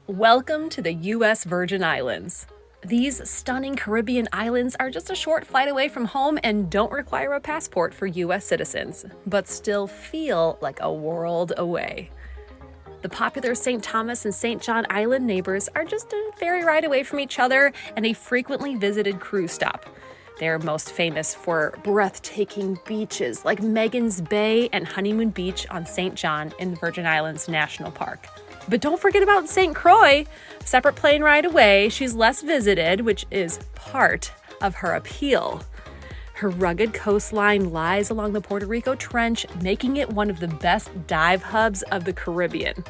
Welcome to the U.S. Virgin Islands. These stunning Caribbean islands are just a short flight away from home and don't require a passport for U.S. citizens, but still feel like a world away. The popular St. Thomas and St. John Island neighbors are just a ferry ride away from each other and a frequently visited cruise stop. They're most famous for breathtaking beaches like Megan's Bay and Honeymoon Beach on St. John in the Virgin Islands National Park. But don't forget about St. Croix, a separate plane ride away. She's less visited, which is part of her appeal. Her rugged coastline lies along the Puerto Rico Trench, making it one of the best dive hubs of the Caribbean.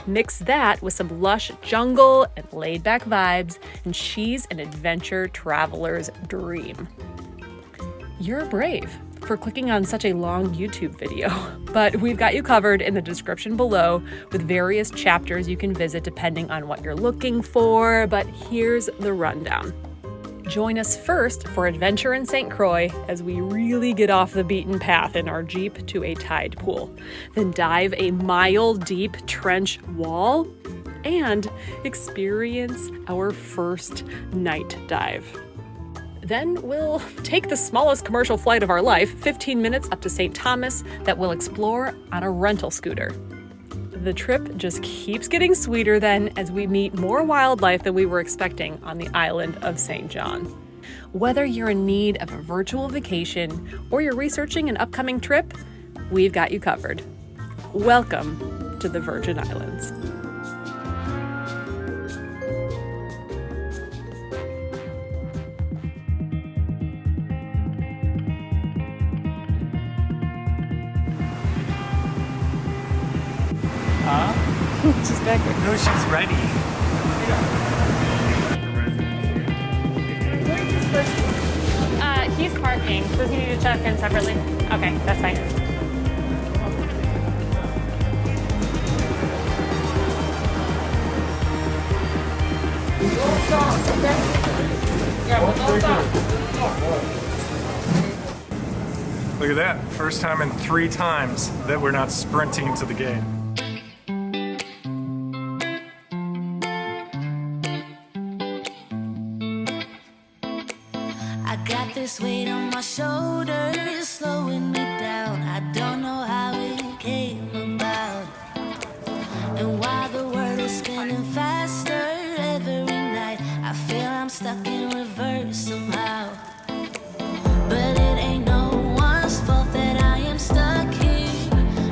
Mix that with some lush jungle and laid-back vibes, and she's an adventure traveler's dream. You're brave for clicking on such a long YouTube video, but we've got you covered in the description below with various chapters you can visit depending on what you're looking for, but here's the rundown. Join us first for adventure in St. Croix as we really get off the beaten path in our Jeep to a tide pool. Then dive a mile-deep trench wall and experience our first night dive. Then we'll take the smallest commercial flight of our life, 15 minutes up to St. Thomas, that we'll explore on a rental scooter. The trip just keeps getting sweeter then as we meet more wildlife than we were expecting on the island of St. John. Whether you're in need of a virtual vacation or you're researching an upcoming trip, we've got you covered. Welcome to the Virgin Islands. She's back there. No, she's ready. Where's this person? He's parking. Does he need to check in separately? Okay, that's fine. Look at that. First time in 3 times that we're not sprinting to the gate. I got this weight on my shoulders, slowing me down. I don't know how it came about. And while the world is spinning faster every night, I feel I'm stuck in reverse somehow. But it ain't no one's fault that I am stuck here.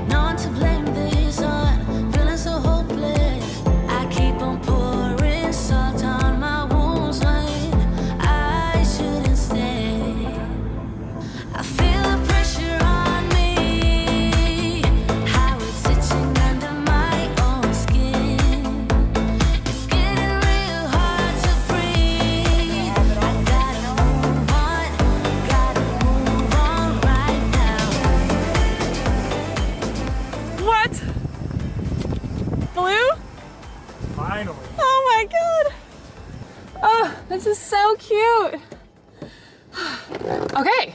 No one to blame this on, feeling so hopeless. I keep on pouring salt on my wounds when I shouldn't stay. I feel the pressure on me, how it's itching under my own skin. It's getting real hard to breathe. I gotta move on right now. What? Blue? Finally. Oh my god! Oh, this is so cute! Okay.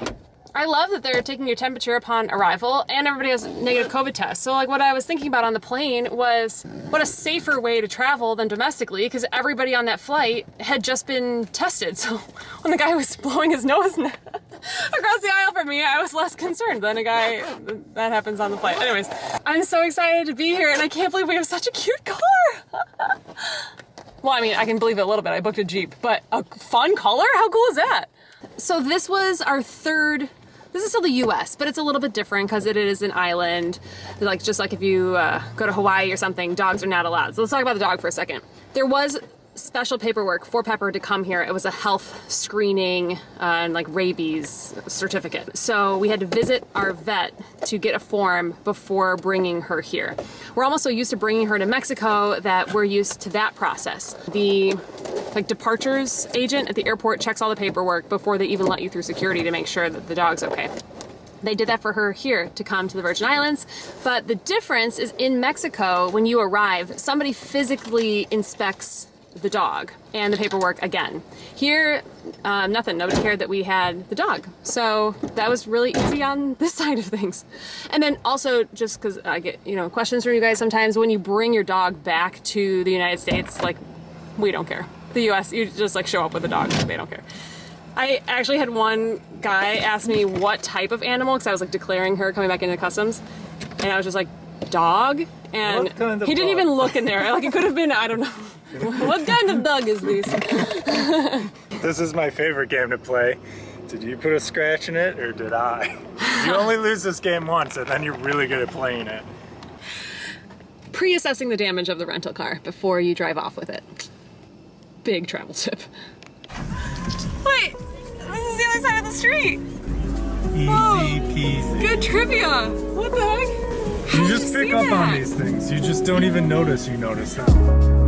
I love that they're taking your temperature upon arrival and everybody has negative COVID tests. So like what I was thinking about on the plane was what a safer way to travel than domestically, because everybody on that flight had just been tested. So when the guy was blowing his nose across the aisle from me, I was less concerned than a guy that happens on the flight. Anyways, I'm so excited to be here and I can't believe we have such a cute car. Well, I mean, I can believe it a little bit. I booked a Jeep, but a fun color? How cool is that? So this was our third. This is still the U.S., but it's a little bit different because it is an island. Like just like if you go to Hawaii or something, dogs are not allowed. So let's talk about the dog for a second. There was special paperwork for Pepper to come here. It was a health screening and like rabies certificate. So we had to visit our vet to get a form before bringing her here. We're almost so used to bringing her to Mexico that we're used to that process. The departures agent at the airport checks all the paperwork before they even let you through security to make sure that the dog's okay. They did that for her here to come to the Virgin Islands, but the difference is in Mexico, when you arrive, somebody physically inspects the dog and the paperwork again. Here, nothing. Nobody cared that we had the dog. So that was really easy on this side of things. And then also, just because I get, questions from you guys sometimes, when you bring your dog back to the United States, like, we don't care. The US, you just like show up with a dog, they don't care. I actually had one guy ask me what type of animal, because I was like declaring her coming back into customs, and I was just like, dog? And he didn't even look in there. Like, it could have been, I don't know. What kind of dog is this? This is my favorite game to play. Did you put a scratch in it, or did I? You only lose this game once, and then you're really good at playing it. Pre-assessing the damage of the rental car before you drive off with it. Big travel tip. Wait, this is the other side of the street. Easy peasy. Good trivia. What the heck? You just pick up on these things. You just don't even notice you notice them.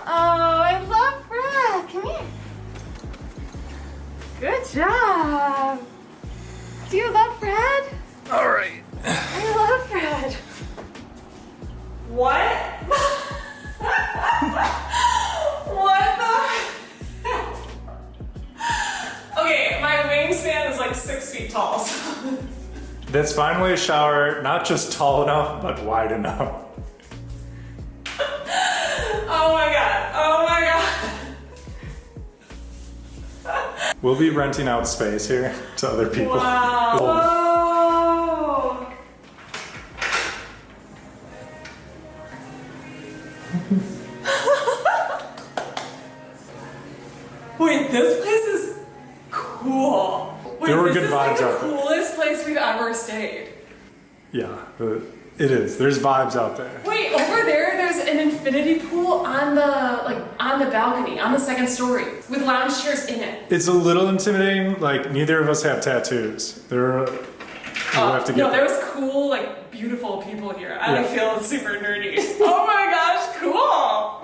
Oh, I love Fred. Come here. Good job. Do you love Fred? All right. I love Fred. What? What the? Okay, my wingspan is like 6 feet tall. So. That's finally a shower, not just tall enough, but wide enough. Oh my god. Oh my god. We'll be renting out space here to other people. Wow. Whoa. Wait, this place is cool. Wait, There were this good is vibes like the out there. coolest place we've ever stayed. Yeah, it is. There's vibes out there. Wait, over there's an infinity pool on the balcony, on the second story, with lounge chairs in it. It's a little intimidating. Like, neither of us have tattoos. We'll have to get. No, there was cool, like, beautiful people here. I feel super nerdy. Oh my gosh, cool!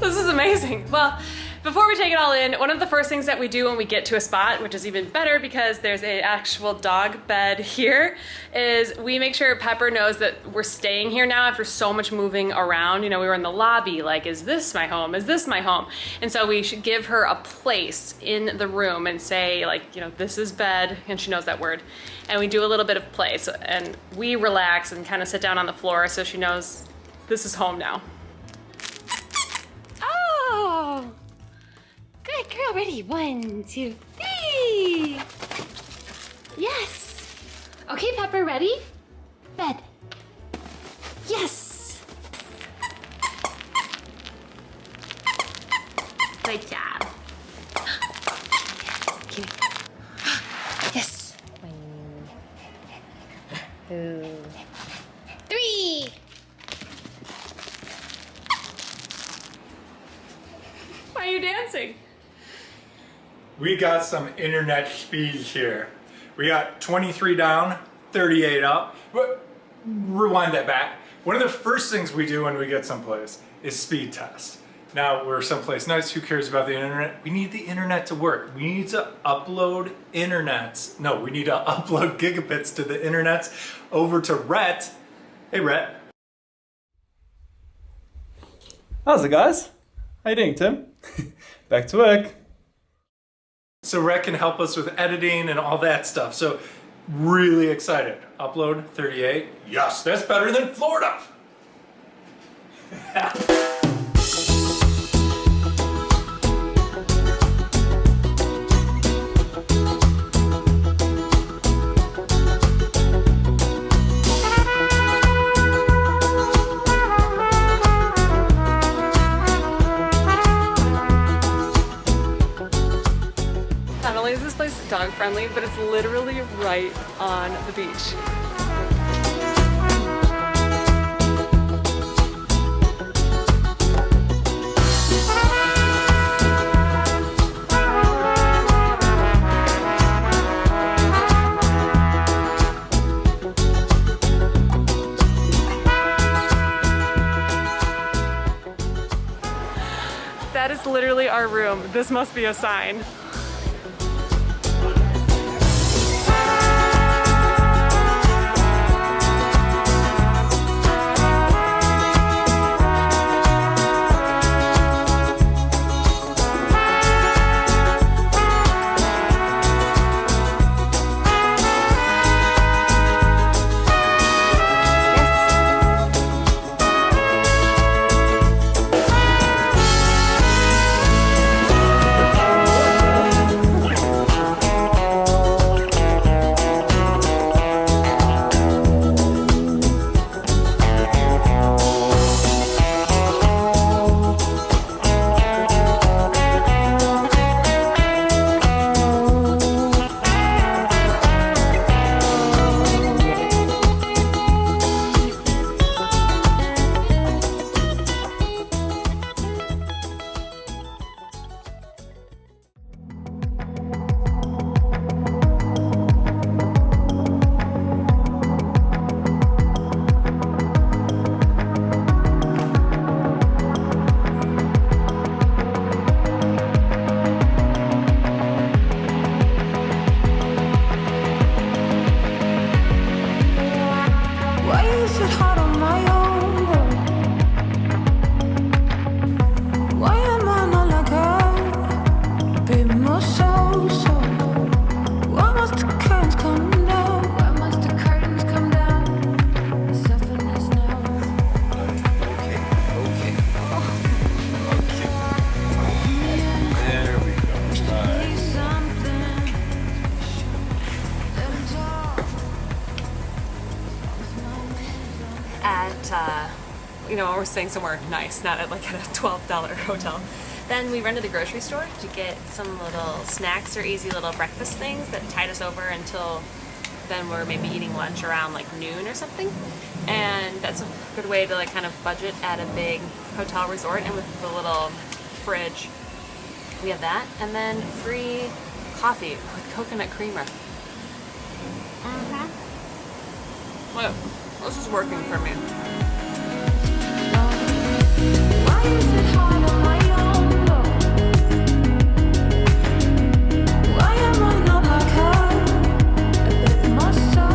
This is amazing. Well, before we take it all in, one of the first things that we do when we get to a spot, which is even better because there's an actual dog bed here, is we make sure Pepper knows that we're staying here now after so much moving around. You know, we were in the lobby, like, is this my home? Is this my home? And so we should give her a place in the room and say, like, you know, this is bed, and she knows that word. And we do a little bit of play, and we relax and kind of sit down on the floor so she knows this is home now. Oh, good girl. Ready? 1, 2, 3. Yes. Okay, Pepper, ready? Bed. Yes. Good job. Okay. Yes. 1, 2, 3. I you dancing? We got some internet speeds here. We got 23 down, 38 up. Rewind that back. One of the first things we do when we get someplace is speed test. Now we're someplace nice, who cares about the internet? We need the internet to work. We need to upload internets. No, we need to upload gigabits to the internets over to Rhett. Hey Rhett. How's it, guys? How you doing, Tim? Back to work. So Rhett can help us with editing and all that stuff. So really excited. Upload 38. Yes, that's better than Florida. Not only is this place dog friendly, but it's literally right on the beach. That is literally our room. This must be a sign. Why is it hard on my own? Why am I not like her? Be more so. Why must the curtains come down? Why must the curtains come down? Soften us now. Okay. There we go. Need something. Let 'em talk. At, we're staying somewhere nice, not at a $12 hotel. Then we rented a grocery store to get some little snacks or easy little breakfast things that tide us over until then we're maybe eating lunch around noon or something. And that's a good way to kind of budget at a big hotel resort. And with the little fridge, we have that. And then free coffee with coconut creamer. Look, this is working for me. Why is it hard on my own? Why am I not like her? A bit more so.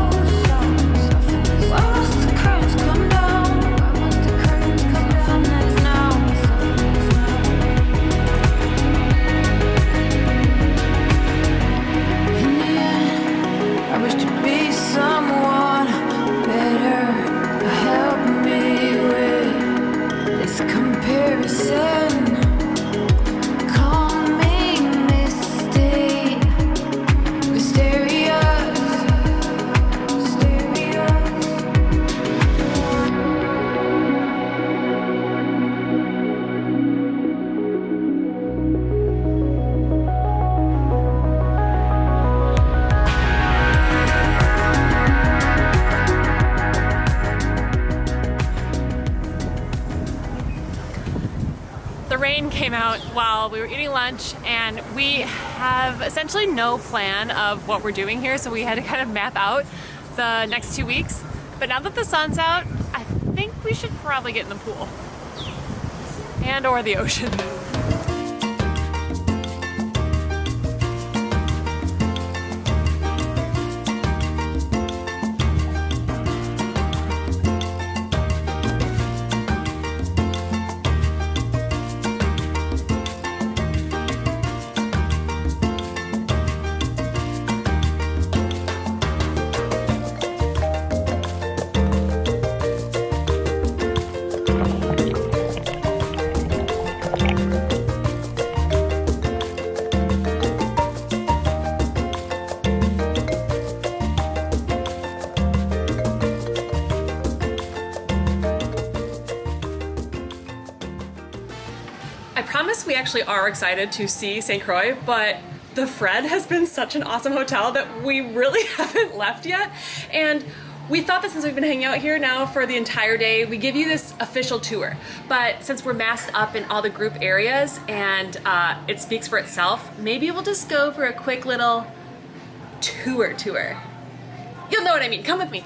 Why must the curtains come down? Why must the curtains come down? Now. In the end, I wish to be someone better. Help me with this comparison. sun came out while we were eating lunch, and we have essentially no plan of what we're doing here, so we had to kind of map out the next 2 weeks. But now that the sun's out, I think we should probably get in the pool and or the ocean. I promise we actually are excited to see St Croix, but the Fred has been such an awesome hotel that we really haven't left yet. And we thought that since we've been hanging out here now for the entire day, we give you this official tour. But since we're masked up in all the group areas and it speaks for itself, maybe we'll just go for a quick little tour. You'll know what I mean, come with me.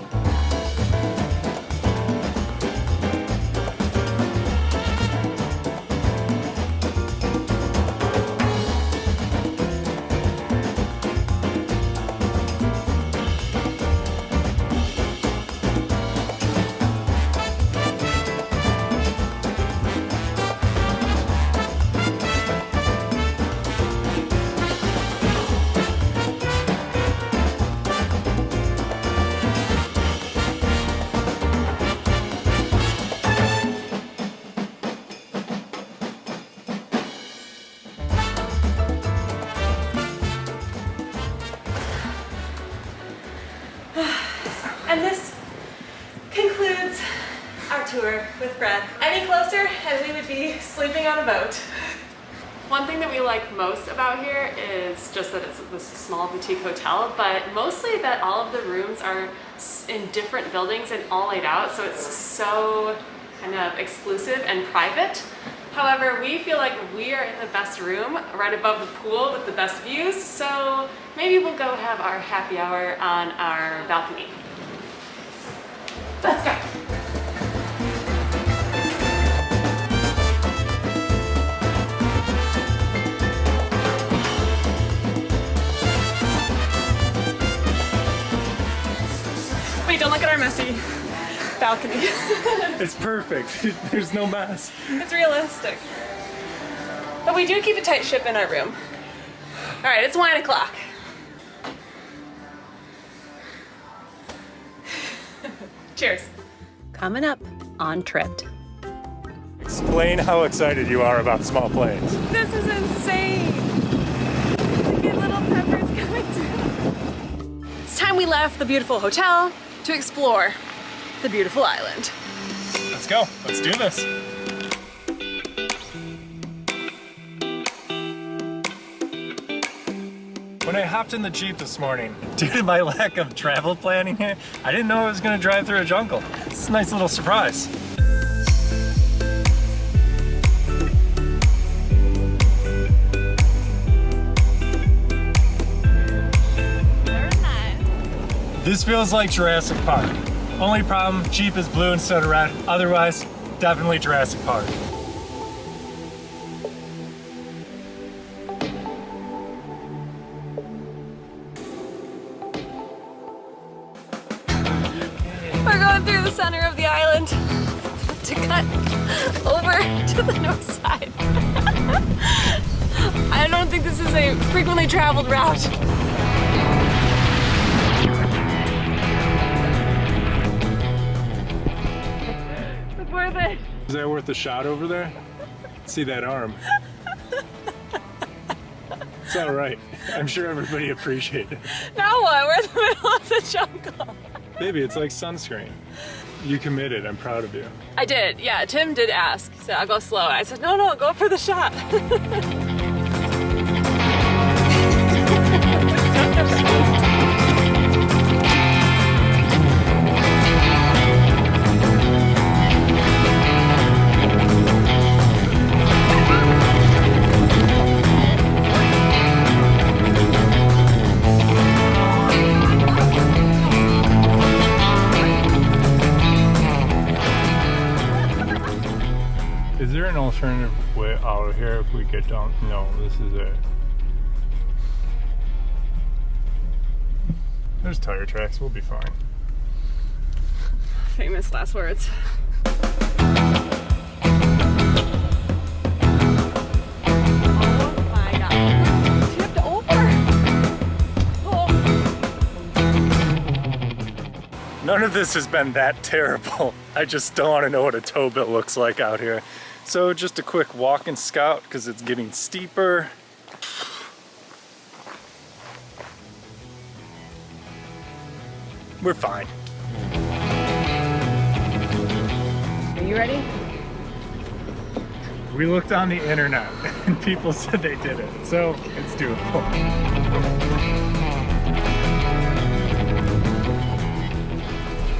And this concludes our tour with Fred. Any closer and we would be sleeping on a boat. One thing that we like most about here is just that it's this small boutique hotel, but mostly that all of the rooms are in different buildings and all laid out, so it's so kind of exclusive and private. However, we feel like we are in the best room right above the pool with the best views, so maybe we'll go have our happy hour on our balcony. Let's go. Wait, don't look at our messy balcony. It's perfect. There's no mess. It's realistic. But we do keep a tight ship in our room. All right, it's wine o'clock. Cheers. Coming up on Tripped. Explain how excited you are about small planes. This is insane. Look at little peppers coming through. It's time we left the beautiful hotel to explore the beautiful island. Let's go. Let's do this. When I hopped in the Jeep this morning, due to my lack of travel planning here, I didn't know I was going to drive through a jungle. It's a nice little surprise. Very nice. This feels like Jurassic Park. Only problem, Jeep is blue instead of red. Otherwise, definitely Jurassic Park. We're going through the center of the island to cut over to the north side. I don't think this is a frequently traveled route. It's worth it. Is that worth the shot over there? See that arm? It's all right. I'm sure everybody appreciated it. Now what? We're in the middle of the jungle. Baby, it's like sunscreen. You committed. I'm proud of you. I did, yeah. Tim did ask. He said, I'll go slow. I said, no, go for the shot. alternative way out of here if we get down? No, this is it. There's tire tracks, we'll be fine. Famous last words. None of this has been that terrible. I just don't want to know what a tow bill looks like out here. So just a quick walk and scout because it's getting steeper. We're fine. Are you ready? We looked on the internet and people said they did it, so it's doable.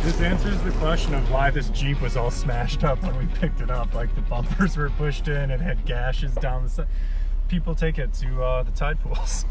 This answers the question of why this Jeep was all smashed up when we picked it up. Like the bumpers were pushed in, it had gashes down the side. People take it to the tide pools.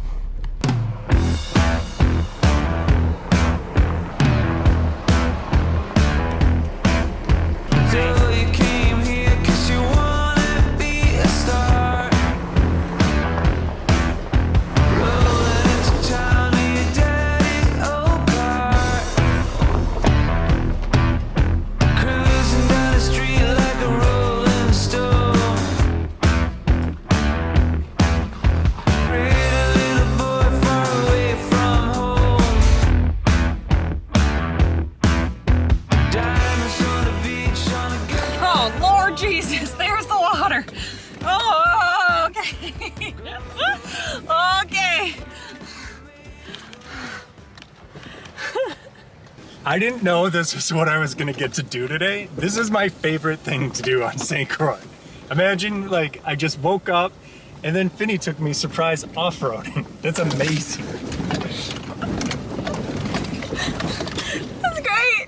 Jesus, there's the water. Oh, okay. Okay. I didn't know this was what I was gonna get to do today. This is my favorite thing to do on St. Croix. Imagine, like, I just woke up and then Finney took me surprise off-roading. That's amazing. That's great.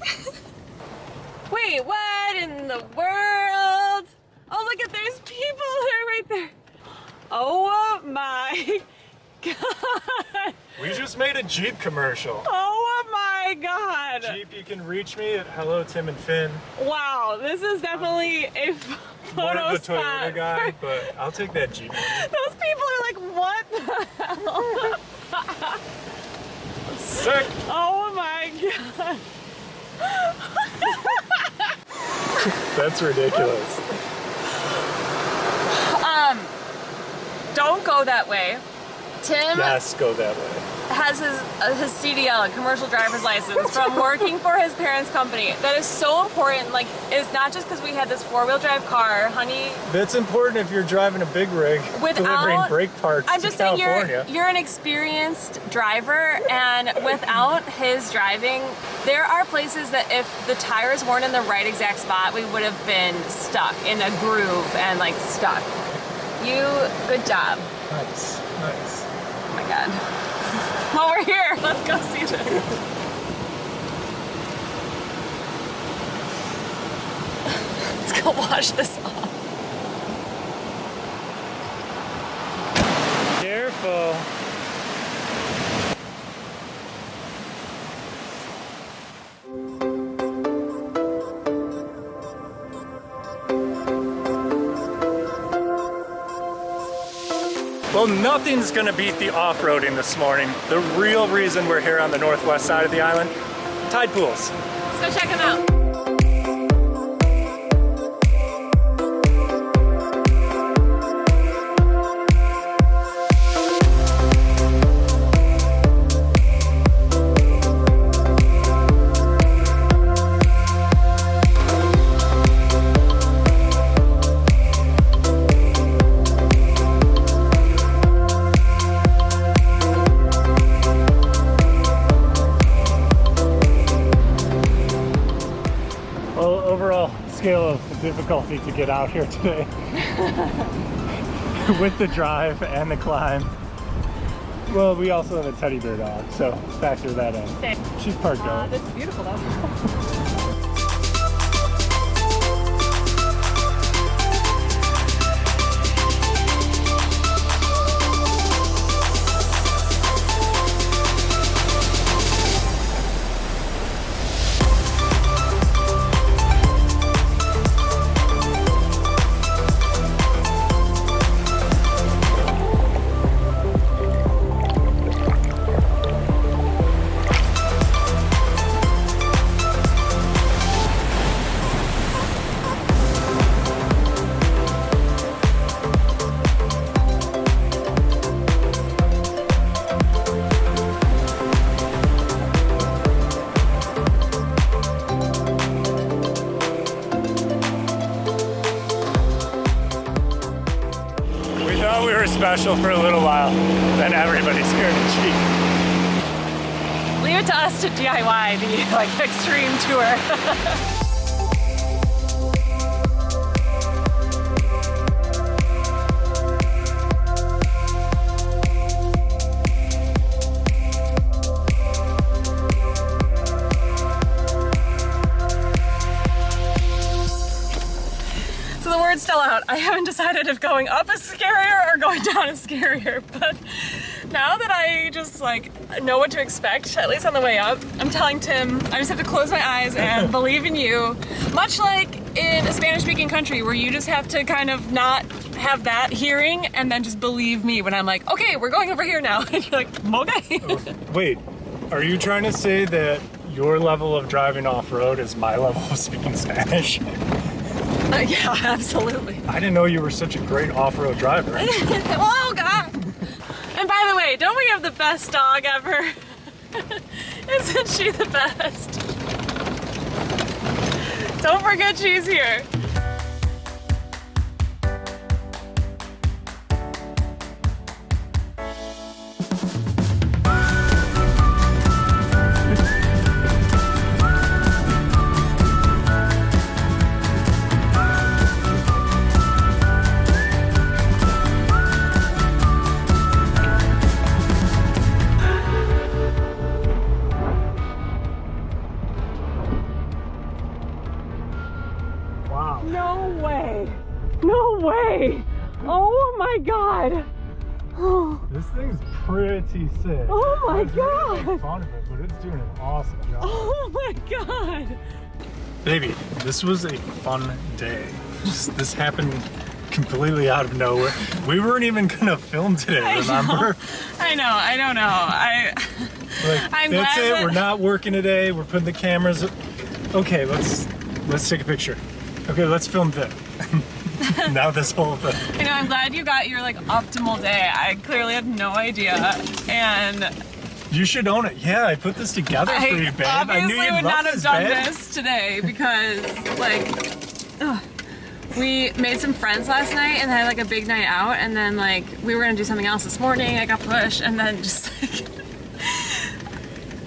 Wait, what in the world? Oh, look at, there's people there right there. Oh my God. We just made a Jeep commercial. Oh my God. Jeep, you can reach me at Hello Tim and Finn. Wow, this is definitely a More photo of the spot. Toyota guy, but I'll take that Jeep. Those people are like, what the hell? Sick. Oh my God. That's ridiculous. Don't go that way. Tim Yes, go that way. has his CDL, a commercial driver's license, from working for his parents' company. That is so important. Like, it's not just because we had this four-wheel drive car, honey. That's important if you're driving a big rig, delivering brake parts I'm to just saying, California. you're an experienced driver, and without his driving, there are places that if the tires weren't in the right exact spot, we would have been stuck in a groove and like stuck. Good job. Nice, nice. Oh my God. Well, we're here. Let's go see this. Let's go wash this off. Careful. Well, nothing's gonna beat the off-roading this morning. The real reason we're here on the northwest side of the island, tide pools. Let's go check them out. Scale of difficulty to get out here today with the drive and the climb. Well, we also have a teddy bear dog, so factor that in. Same. She's parked out. This is beautiful though. thought we were special for a little while, then everybody's scared of cheap. Leave it to us to DIY the like extreme tour. The word's still out. I haven't decided if going up is scarier or going down is scarier, but now that I just like know what to expect, at least on the way up, I'm telling Tim I just have to close my eyes and believe in you. Much like in a Spanish-speaking country where you just have to kind of not have that hearing and then just believe me when I'm like, okay, we're going over here now. And you're like, okay. Wait, are you trying to say that your level of driving off-road is my level of speaking Spanish? Yeah, absolutely. I didn't know you were such a great off-road driver. Oh, God. And by the way, don't we have the best dog ever? Isn't she the best? Don't forget she's here. No way. No way. Oh my God. This thing's pretty sick. Oh my I was really God. making fun of it, but it's doing an awesome job. Oh my God. Baby, this was a fun day. This happened completely out of nowhere. We weren't even gonna film today, remember? I know, I don't know. I'm that's glad it, that- we're not working today, we're putting the cameras. Okay, let's take a picture. Okay, let's film this. Now this whole thing. You know, I'm glad you got your like optimal day. I clearly had no idea, and You should own it. Yeah, I put this together for you, babe. I I knew obviously you'd would love not have this, done babe. this today because like we made some friends last night and had like a big night out, and then like we were gonna do something else this morning. I got pushed, and then just like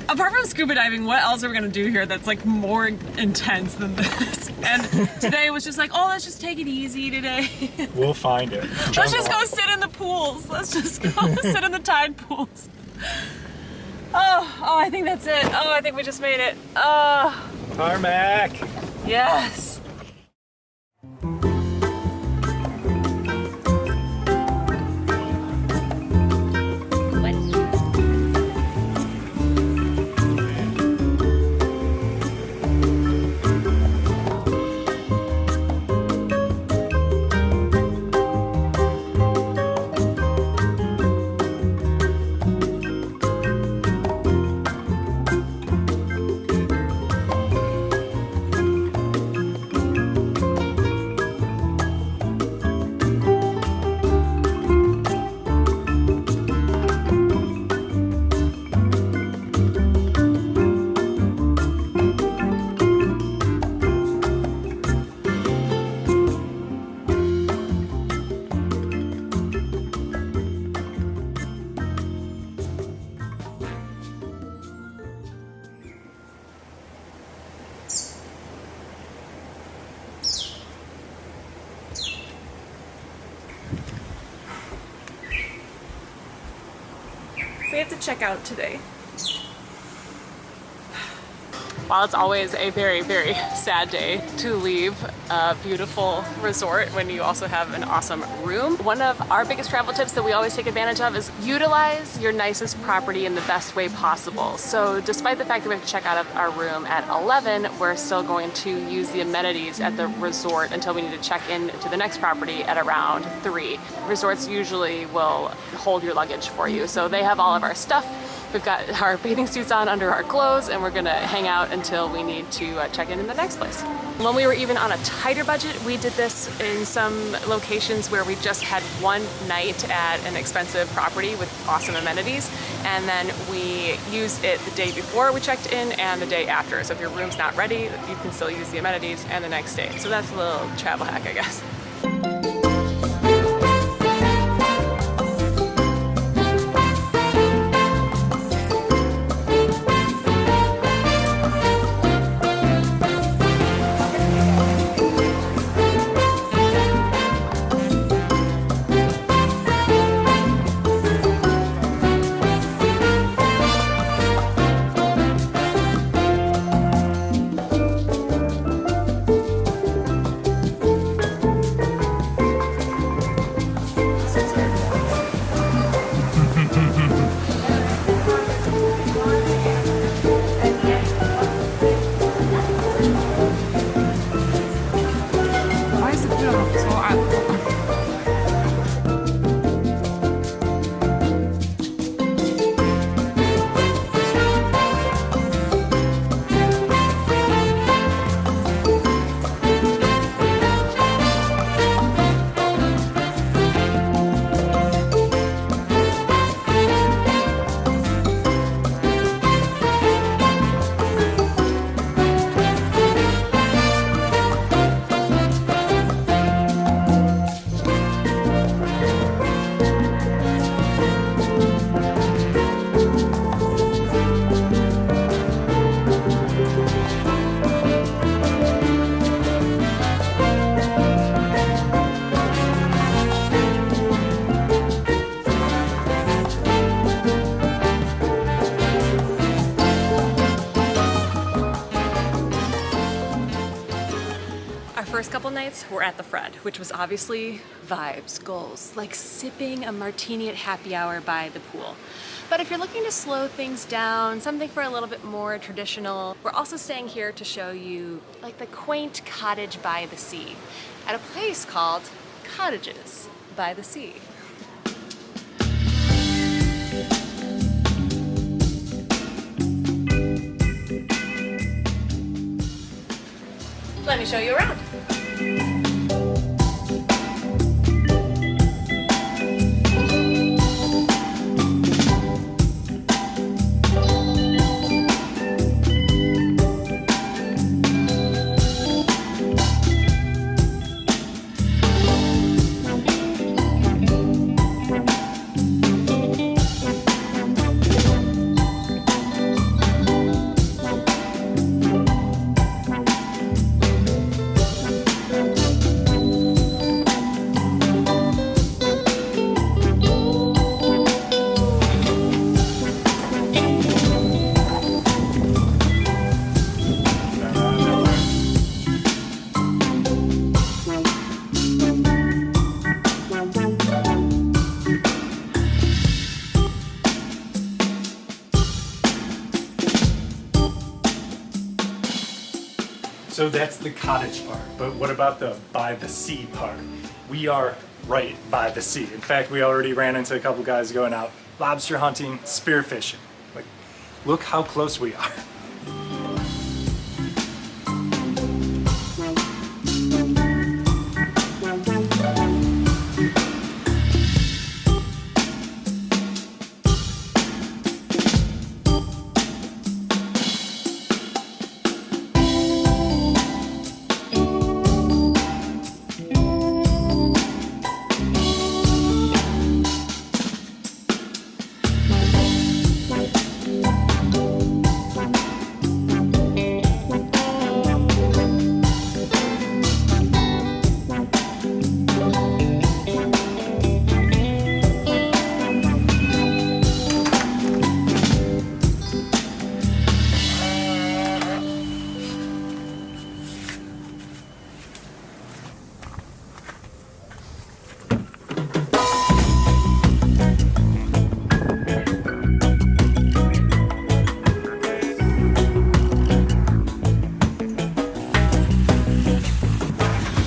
apart from scuba diving, what else are we gonna do here that's like more intense than this? And today was just like, oh, let's just take it easy today. We'll find it. Let's just go sit in the pools. Let's just go sit in the tide pools. Oh, I think that's it. Oh, I think we just made it. Oh, Tarmac. yes. We have to check out today. While it's always a very, very sad day to leave a beautiful resort when you also have an awesome room, one of our biggest travel tips that we always take advantage of is utilize your nicest property in the best way possible. So despite the fact that we have to check out of our room at 11, we're still going to use the amenities at the resort until we need to check in to the next property at around 3. Resorts usually will hold your luggage for you. So they have all of our stuff. We've got our bathing suits on under our clothes, and we're gonna hang out until we need to check in the next place. When we were even on a tighter budget, we did this in some locations where we just had one night at an expensive property with awesome amenities, and then we used it the day before we checked in and the day after. So if your room's not ready, you can still use the amenities and the next day. So that's a little travel hack, I guess. nights were at the front, which was obviously vibes, goals, like sipping a martini at happy hour by the pool. But if you're looking to slow things down, something for a little bit more traditional, we're also staying here to show you like the quaint cottage by the sea at a place called Cottages by the Sea. Let me show you around. So that's the cottage part, but what about the by the sea part? We are right by the sea. In fact, we already ran into a couple guys going out lobster hunting, spearfishing. Like, look how close we are.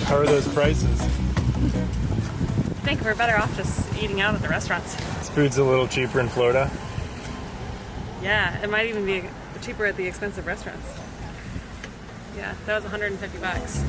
How are those prices? I think we're better off just eating out at the restaurants. This food's a little cheaper in Florida. Yeah, it might even be cheaper at the expensive restaurants. Yeah, that was 150 bucks.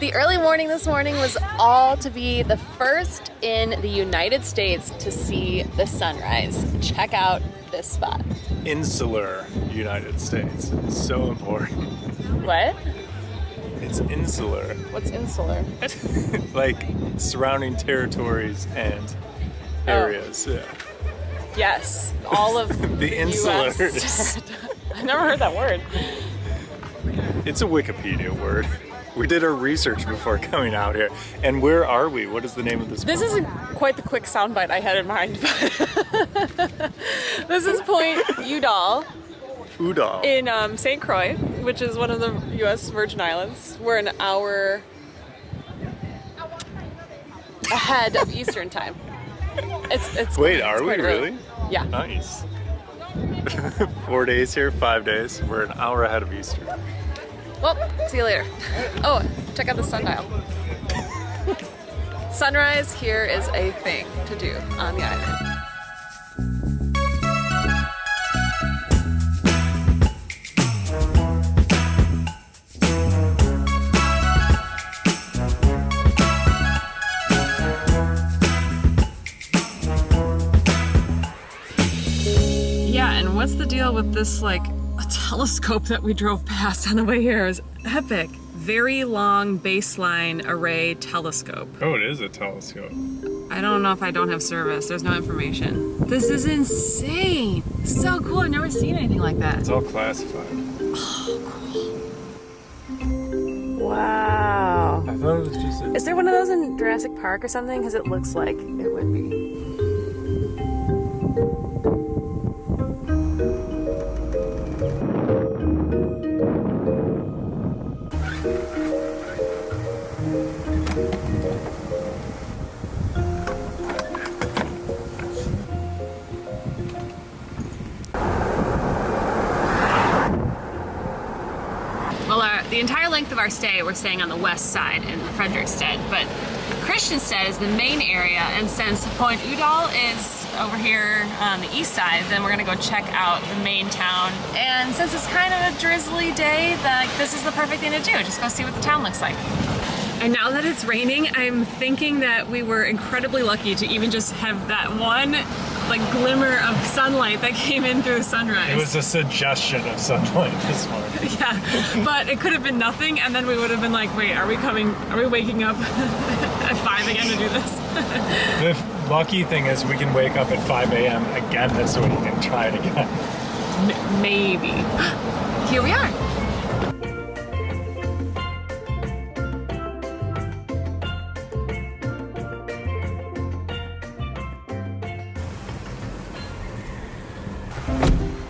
The early morning this morning was all to be the first in the United States to see the sunrise. Check out this spot. Insular United States. So important. What? It's insular. What's insular? Like surrounding territories and areas. Yeah. Yes, all of The insulars. US. I've never heard that word. It's a Wikipedia word. We did our research before coming out here. And where are we? What is the name of this? This isn't quite the quick soundbite I had in mind, but this is Point Udall Udall. in St Croix, which is one of the U.S. Virgin Islands. We're an hour ahead of Eastern time. It's Wait, are we quite early. really? Yeah. Nice. 4 days here, 5 days. We're an hour ahead of Easter. Well, see you later. Oh, check out the sundial. Sunrise here is a thing to do on the island. Yeah, and what's the deal with this, like, a telescope that we drove past on the way here? Is epic. Very long baseline array telescope. Oh, it is a telescope. I don't know if I don't have service. There's no information. This is insane. So cool. I've never seen anything like that. It's all classified. Wow. I thought it was just a... Is there one of those in Jurassic Park or something? Because it looks like it would be. Well, the entire length of our stay, we're staying on the west side in Frederiksted, but Christiansted is the main area, and since Point Udall is over here on the east side, then we're gonna go check out the main town. And since it's kind of a drizzly day, this is the perfect thing to do, just go see what the town looks like. And now that it's raining, I'm thinking that we were incredibly lucky to even just have that one glimmer of sunlight that came in through the sunrise. It was a suggestion of sunlight this morning. Yeah, but it could have been nothing, and then we would have been like, wait, are we waking up at 5 again to do this? The lucky thing is we can wake up at 5 a.m. again this week and try it again. Maybe. Here we are.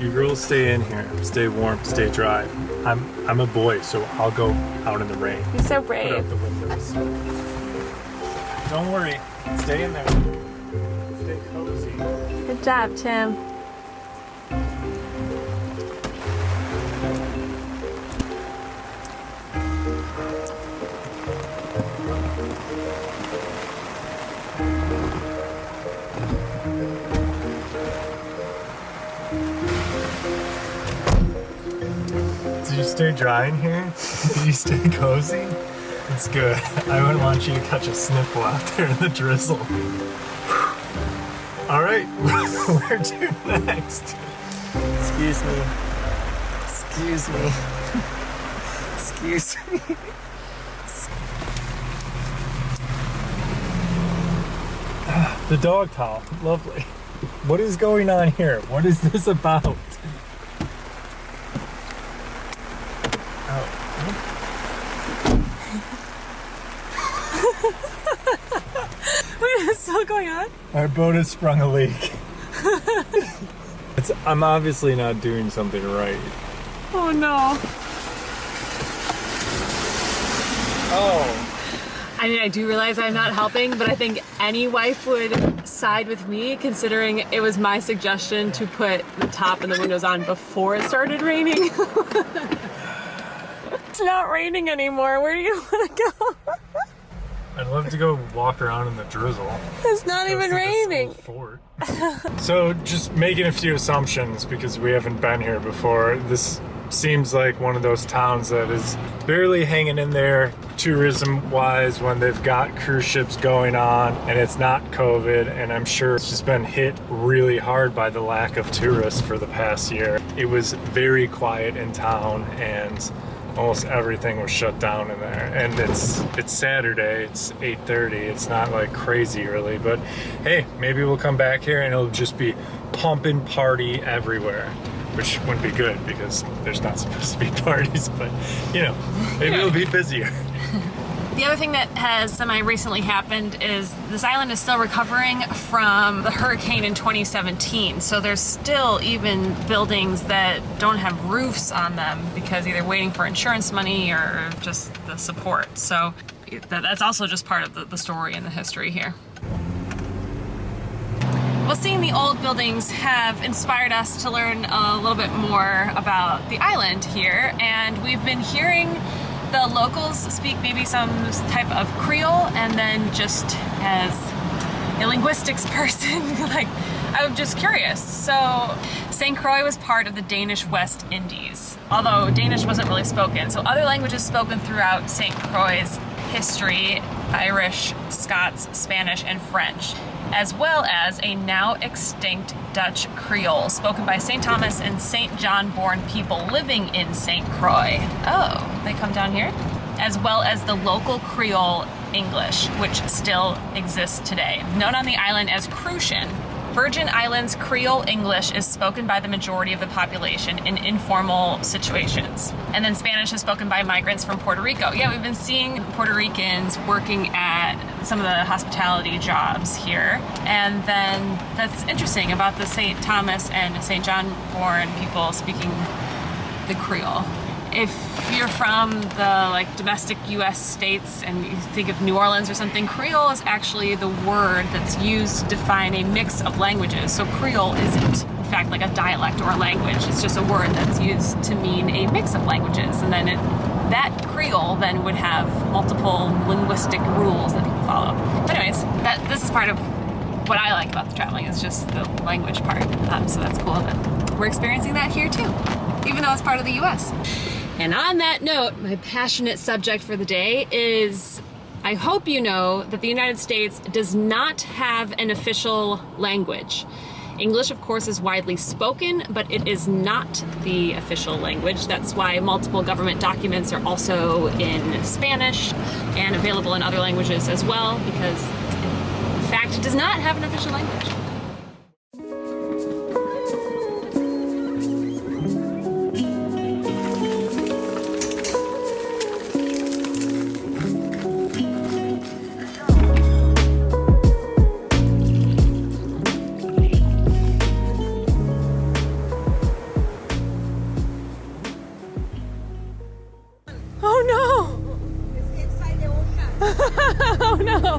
You girls stay in here. Stay warm, stay dry. I'm a boy, so I'll go out in the rain. You're so Put out brave. the windows. Don't worry. Stay in there. Stay cozy. Good job, Tim. Did you stay dry in here? Did you stay cozy? It's good. I wouldn't want you to catch a sniffle out there in the drizzle. All right, where to next? Excuse me. Excuse me. Excuse me. The dog towel, lovely. What is going on here? What is this about? Wait, it's still going on? Our boat has sprung a leak. I'm obviously not doing something right. Oh no. Oh. I mean, I do realize I'm not helping, but I think any wife would side with me, considering it was my suggestion to put the top and the windows on before it started raining? It's not raining anymore. Where do you want to go? I'd love to go walk around in the drizzle. It's not even raining. So just making a few assumptions because we haven't been here before. This seems like one of those towns that is barely hanging in there tourism wise when they've got cruise ships going on and it's not COVID, and I'm sure it's just been hit really hard by the lack of tourists for the past year. It was very quiet in town and almost everything was shut down in there, and it's Saturday, it's 8:30, it's not like crazy early, but hey, maybe we'll come back here and it'll just be pumping party everywhere, which wouldn't be good because there's not supposed to be parties, but you know, maybe it'll be busier. The other thing that has semi-recently happened is this island is still recovering from the hurricane in 2017. So there's still even buildings that don't have roofs on them because either waiting for insurance money or just the support. So that's also just part of the story and the history here. Well, seeing the old buildings have inspired us to learn a little bit more about the island here, and we've been hearing the locals speak maybe some type of Creole, and then just as a linguistics person, like, I'm just curious. So St Croix was part of the Danish West Indies, although Danish wasn't really spoken. So other languages spoken throughout St Croix's history: Irish, Scots, Spanish, and French, as well as a now extinct Dutch Creole spoken by St. Thomas and St. John born people living in St. Croix. Oh, they come down here? As well as the local Creole English, which still exists today, known on the island as Crucian. Virgin Islands Creole English is spoken by the majority of the population in informal situations. And then Spanish is spoken by migrants from Puerto Rico. Yeah, we've been seeing Puerto Ricans working at some of the hospitality jobs here. And then that's interesting about the St. Thomas and St. John born people speaking the Creole. If you're from the domestic US states and you think of New Orleans or something, Creole is actually the word that's used to define a mix of languages. So Creole isn't, in fact, like a dialect or a language. It's just a word that's used to mean a mix of languages. And then that Creole then would have multiple linguistic rules that people follow. But anyways, this is part of what I like about the traveling, is just the language part. So that's cool that we're experiencing that here too, even though it's part of the US. And on that note, my passionate subject for the day is, I hope you know that the United States does not have an official language. English, of course, is widely spoken, but it is not the official language. That's why multiple government documents are also in Spanish and available in other languages as well, because in fact, it does not have an official language. Oh no!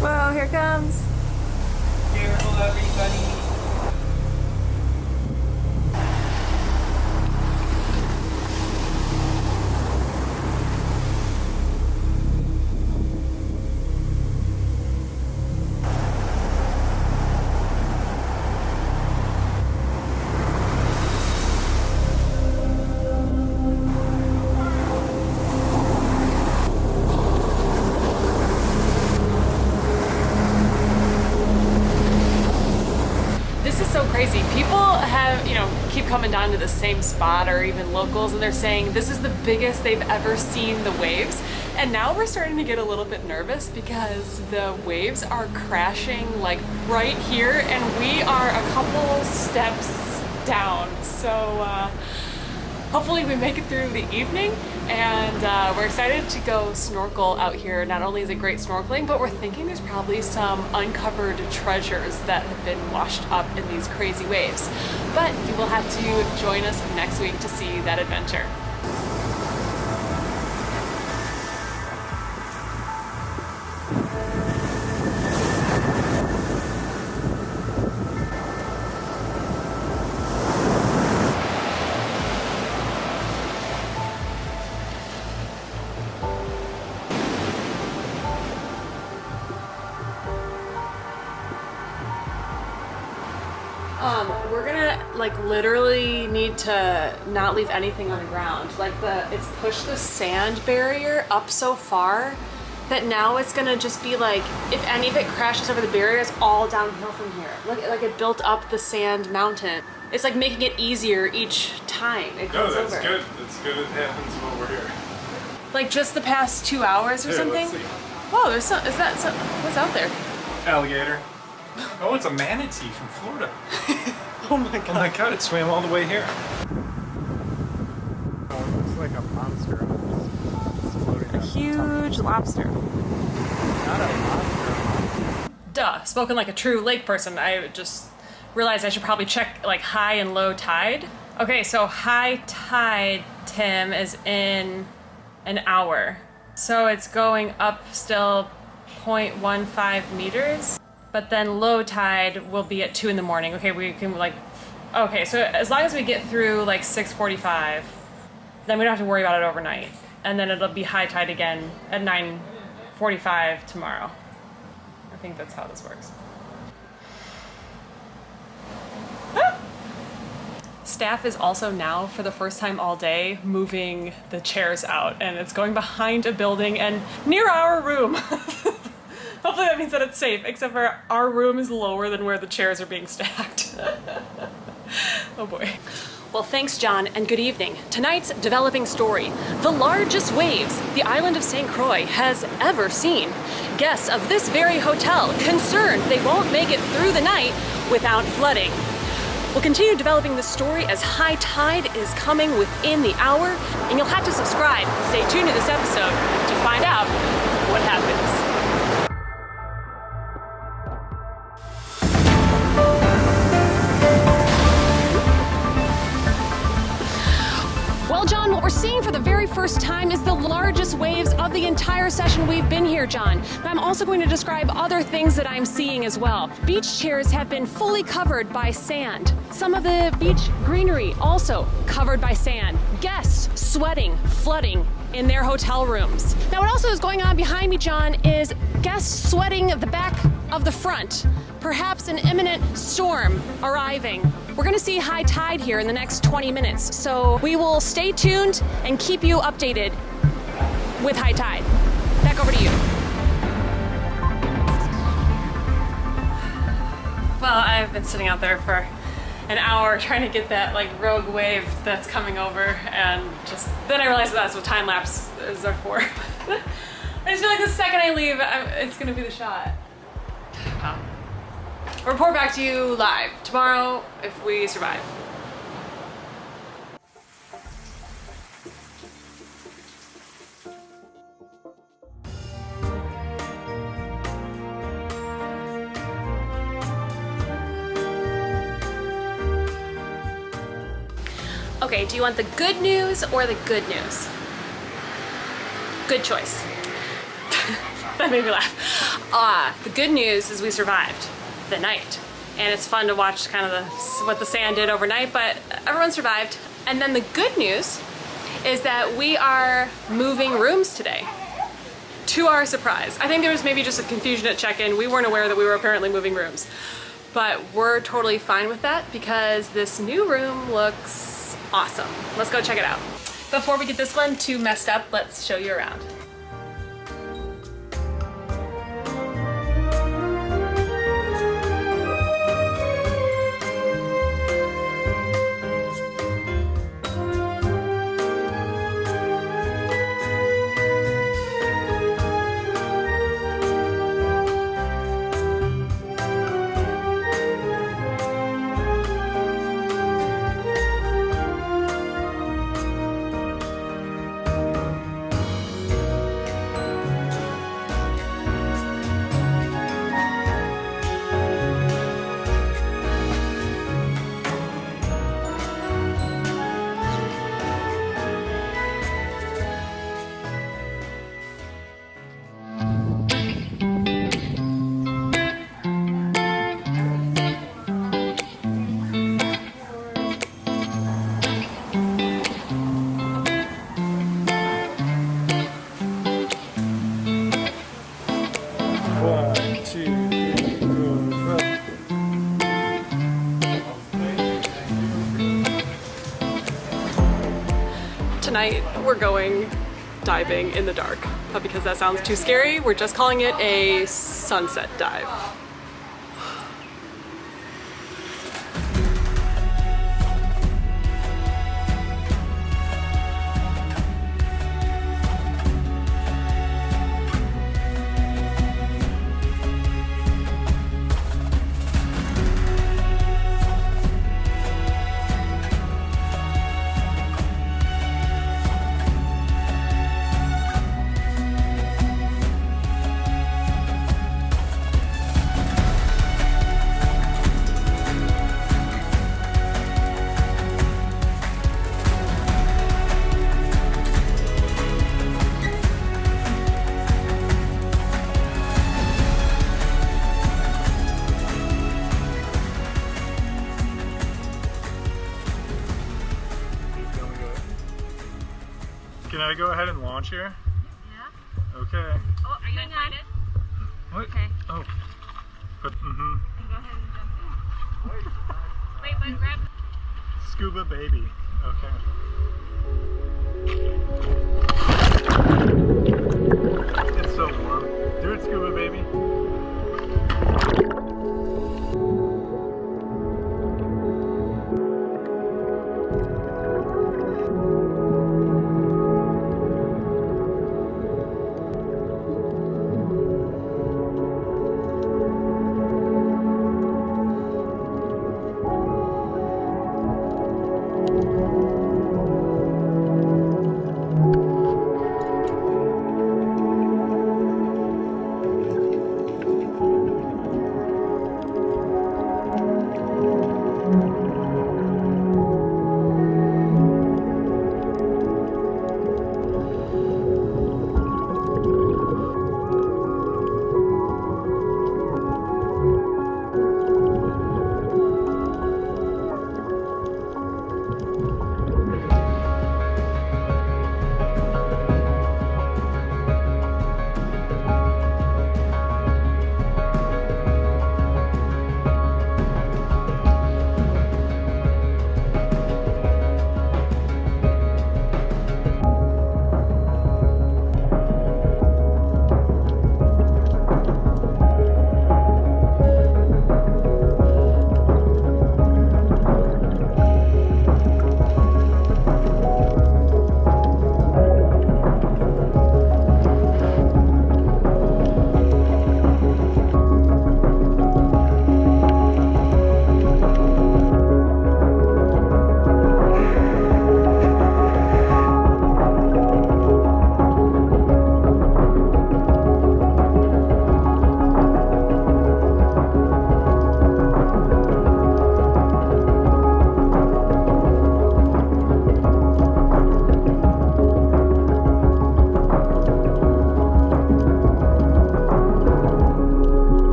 Whoa, here it comes. Careful, everybody. Crazy. People have, keep coming down to the same spot, or even locals, and they're saying this is the biggest they've ever seen the waves. And now we're starting to get a little bit nervous because the waves are crashing like right here, and we are a couple steps down. So hopefully we make it through the evening, and we're excited to go snorkel out here. Not only is it great snorkeling, but we're thinking there's probably some uncovered treasures that have been washed up in these crazy waves. But you will have to join us next week to see that adventure. We're gonna literally need to not leave anything on the ground. It's pushed the sand barrier up so far that now it's gonna just be if any of it crashes over the barrier, it's all downhill from here. Like it built up the sand mountain. It's making it easier each time it goes over. No, that's good. That's good it happens while we're here. Just the past 2 hours or something? Let's see. Whoa, there's what's out there? Alligator. Oh, it's a manatee from Florida. Oh my god. Oh my god, it swam all the way here. Oh, it looks like a monster. It's floating A huge lobster. Not a monster. Duh, spoken like a true lake person. I just realized I should probably check high and low tide. Okay, so high tide, Tim, is in an hour. So it's going up still 0.15 meters. But then low tide will be at 2 in the morning. Okay, we can okay, so as long as we get through 6:45, then we don't have to worry about it overnight. And then it'll be high tide again at 9:45 tomorrow. I think that's how this works. Ah! Staff is also now, for the first time all day, moving the chairs out, and it's going behind a building and near our room. Hopefully that means that it's safe, except for our room is lower than where the chairs are being stacked. Oh boy. Well, thanks, John, and good evening. Tonight's developing story: the largest waves the island of St Croix has ever seen. Guests of this very hotel concerned they won't make it through the night without flooding. We'll continue developing the story as high tide is coming within the hour, and you'll have to subscribe and stay tuned to this episode to find out what happens. Well, John, what we're seeing for the very first time is the largest waves of the entire session we've been here, John. But I'm also going to describe other things that I'm seeing as well. Beach chairs have been fully covered by sand. Some of the beach greenery also covered by sand. Guests sweating, flooding in their hotel rooms. Now, what also is going on behind me, John, is guests sweating the back of the front. Perhaps an imminent storm arriving. We're gonna see high tide here in the next 20 minutes, so we will stay tuned and keep you updated with high tide. Back over to you. Well, I've been sitting out there for an hour trying to get that rogue wave that's coming over, and then I realized that's what time lapse is there for. I just feel like the second I leave, it's gonna be the shot. Wow. I'll report back to you live tomorrow if we survive. Okay, do you want the good news or the good news? Good choice. That made me laugh. The good news is we survived the night. And it's fun to watch kind of what the sand did overnight, but everyone survived. And then the good news is that we are moving rooms today, to our surprise. I think there was maybe just a confusion at check-in. We weren't aware that we were apparently moving rooms. But we're totally fine with that because this new room looks awesome. Let's go check it out. Before we get this one too messed up, let's show you around. we're going diving in the dark. But because that sounds too scary, we're just calling it a sunset dive. Can I go ahead and launch here? Yeah. Okay. Oh, are you excited? What? Okay. Oh. But, Then go ahead and jump in. Wait, but grab. Scuba baby. Okay. It's so warm. Do it, scuba baby.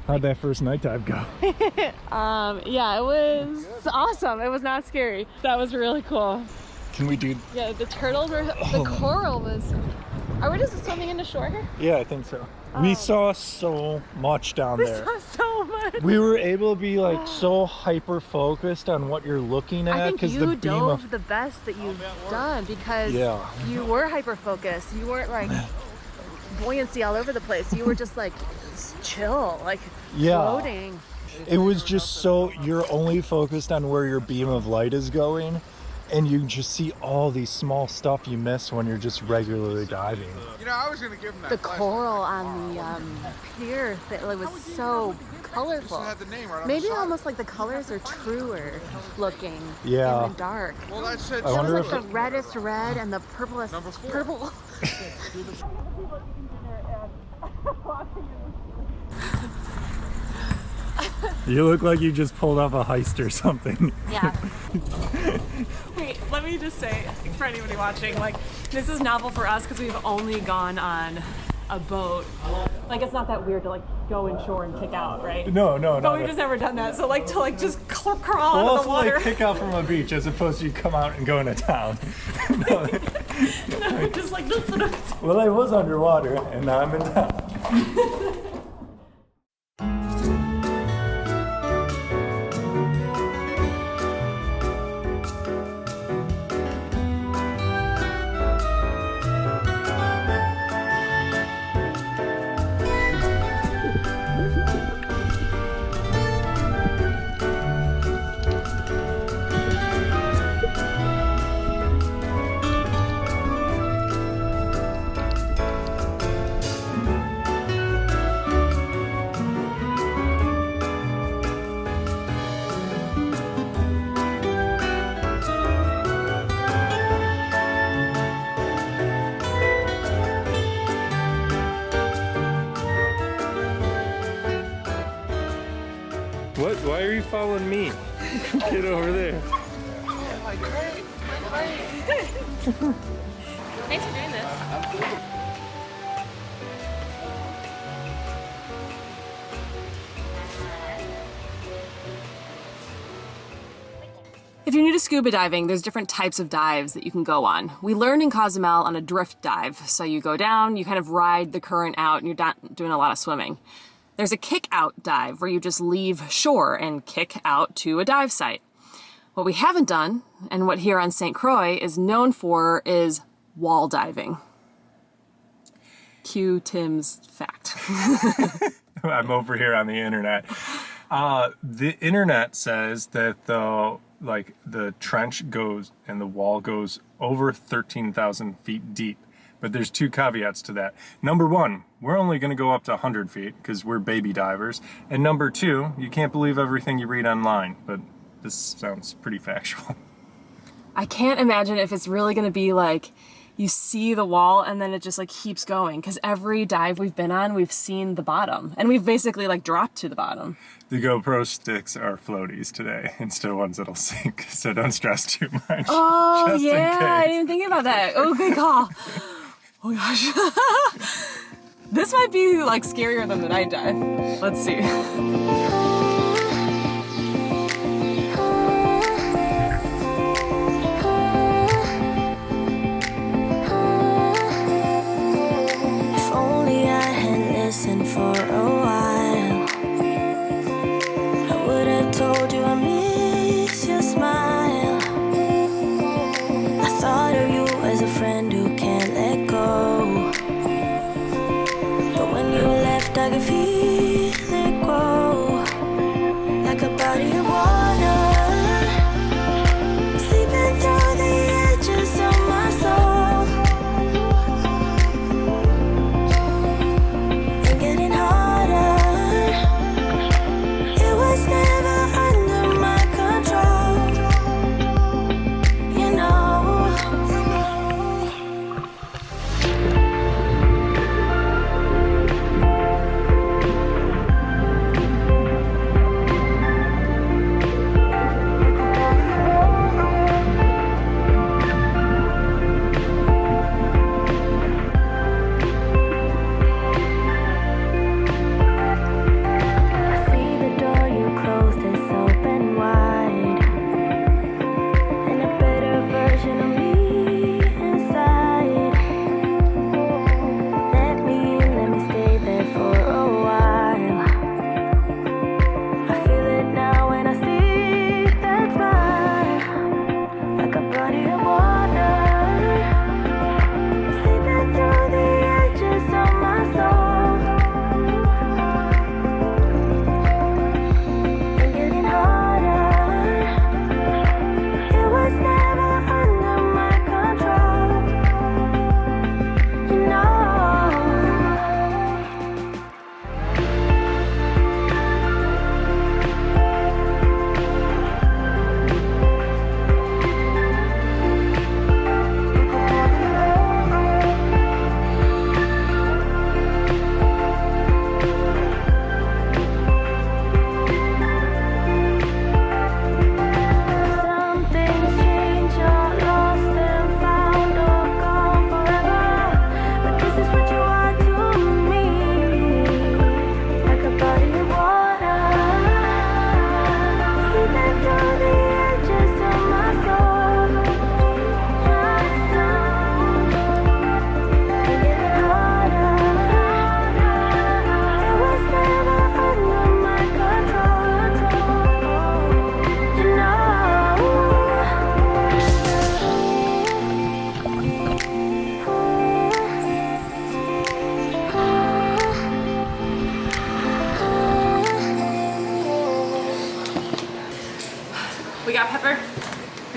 How'd that first night dive go? Yeah, it was awesome. It was not scary. That was really cool. Can we do? Yeah, the turtles were, the coral was, are we just swimming into shore here? Yeah, I think so. We saw so much down there. We saw so much. We were able to be like so hyper focused on what you're looking at. I think because you the beam dove of the best that you've done because Yeah. you were hyper focused. You weren't like buoyancy all over the place. You were just like chill, like floating. It was just so you're only focused on where your beam of light is going, and you just see all these small stuff you miss when you're just regularly diving. You know, I was gonna give him that. The coral on the pier that was so colorful. Had the name right on Maybe the side. almost like the colors are truer looking Yeah. in the dark. Well, that said, I It wonder was if like the reddest red and the purplest Number 4. purple. You look like you just pulled off a heist or something. Yeah. Wait, let me just say, for anybody watching, like, this is novel for us because we've only gone on a boat. Like, it's not that weird to, like, go inshore and kick out, right? No, But we've just never done that. So, like, to, like, just crawl We'll out of also the water. like kick out from a beach as opposed to you come out and go into town. No. No, just like this. Well, I was underwater and now I'm in town. What? Why are you following me? Get over there. Thanks for doing this. If you're new to scuba diving, there's different types of dives that you can go on. We learned in Cozumel on a drift dive. So you go down, you kind of ride the current out, and you're not doing a lot of swimming. There's a kick-out dive where you just leave shore and kick out to a dive site. What we haven't done, and what here on St Croix is known for, is wall diving. Cue Tim's fact. I'm over here on the internet. The internet says that the trench goes and the wall goes over 13,000 feet deep. But there's two caveats to that. Number one, we're only going to go up to 100 feet because we're baby divers. And number two, you can't believe everything you read online. But this sounds pretty factual. I can't imagine if it's really going to be like you see the wall and then it just like keeps going, because every dive we've been on, we've seen the bottom and we've basically like dropped to the bottom. The GoPro sticks are floaties today instead of ones that'll sink, so don't stress too much. Oh, just in yeah, I case. didn't even think about that. Oh, good call. Oh gosh. This might be like scarier than the night dive. Let's see. If only I had listened for a while, I would have told you I miss your smile. I thought of you as a friend who can't let go, but when you left I could feel it grow.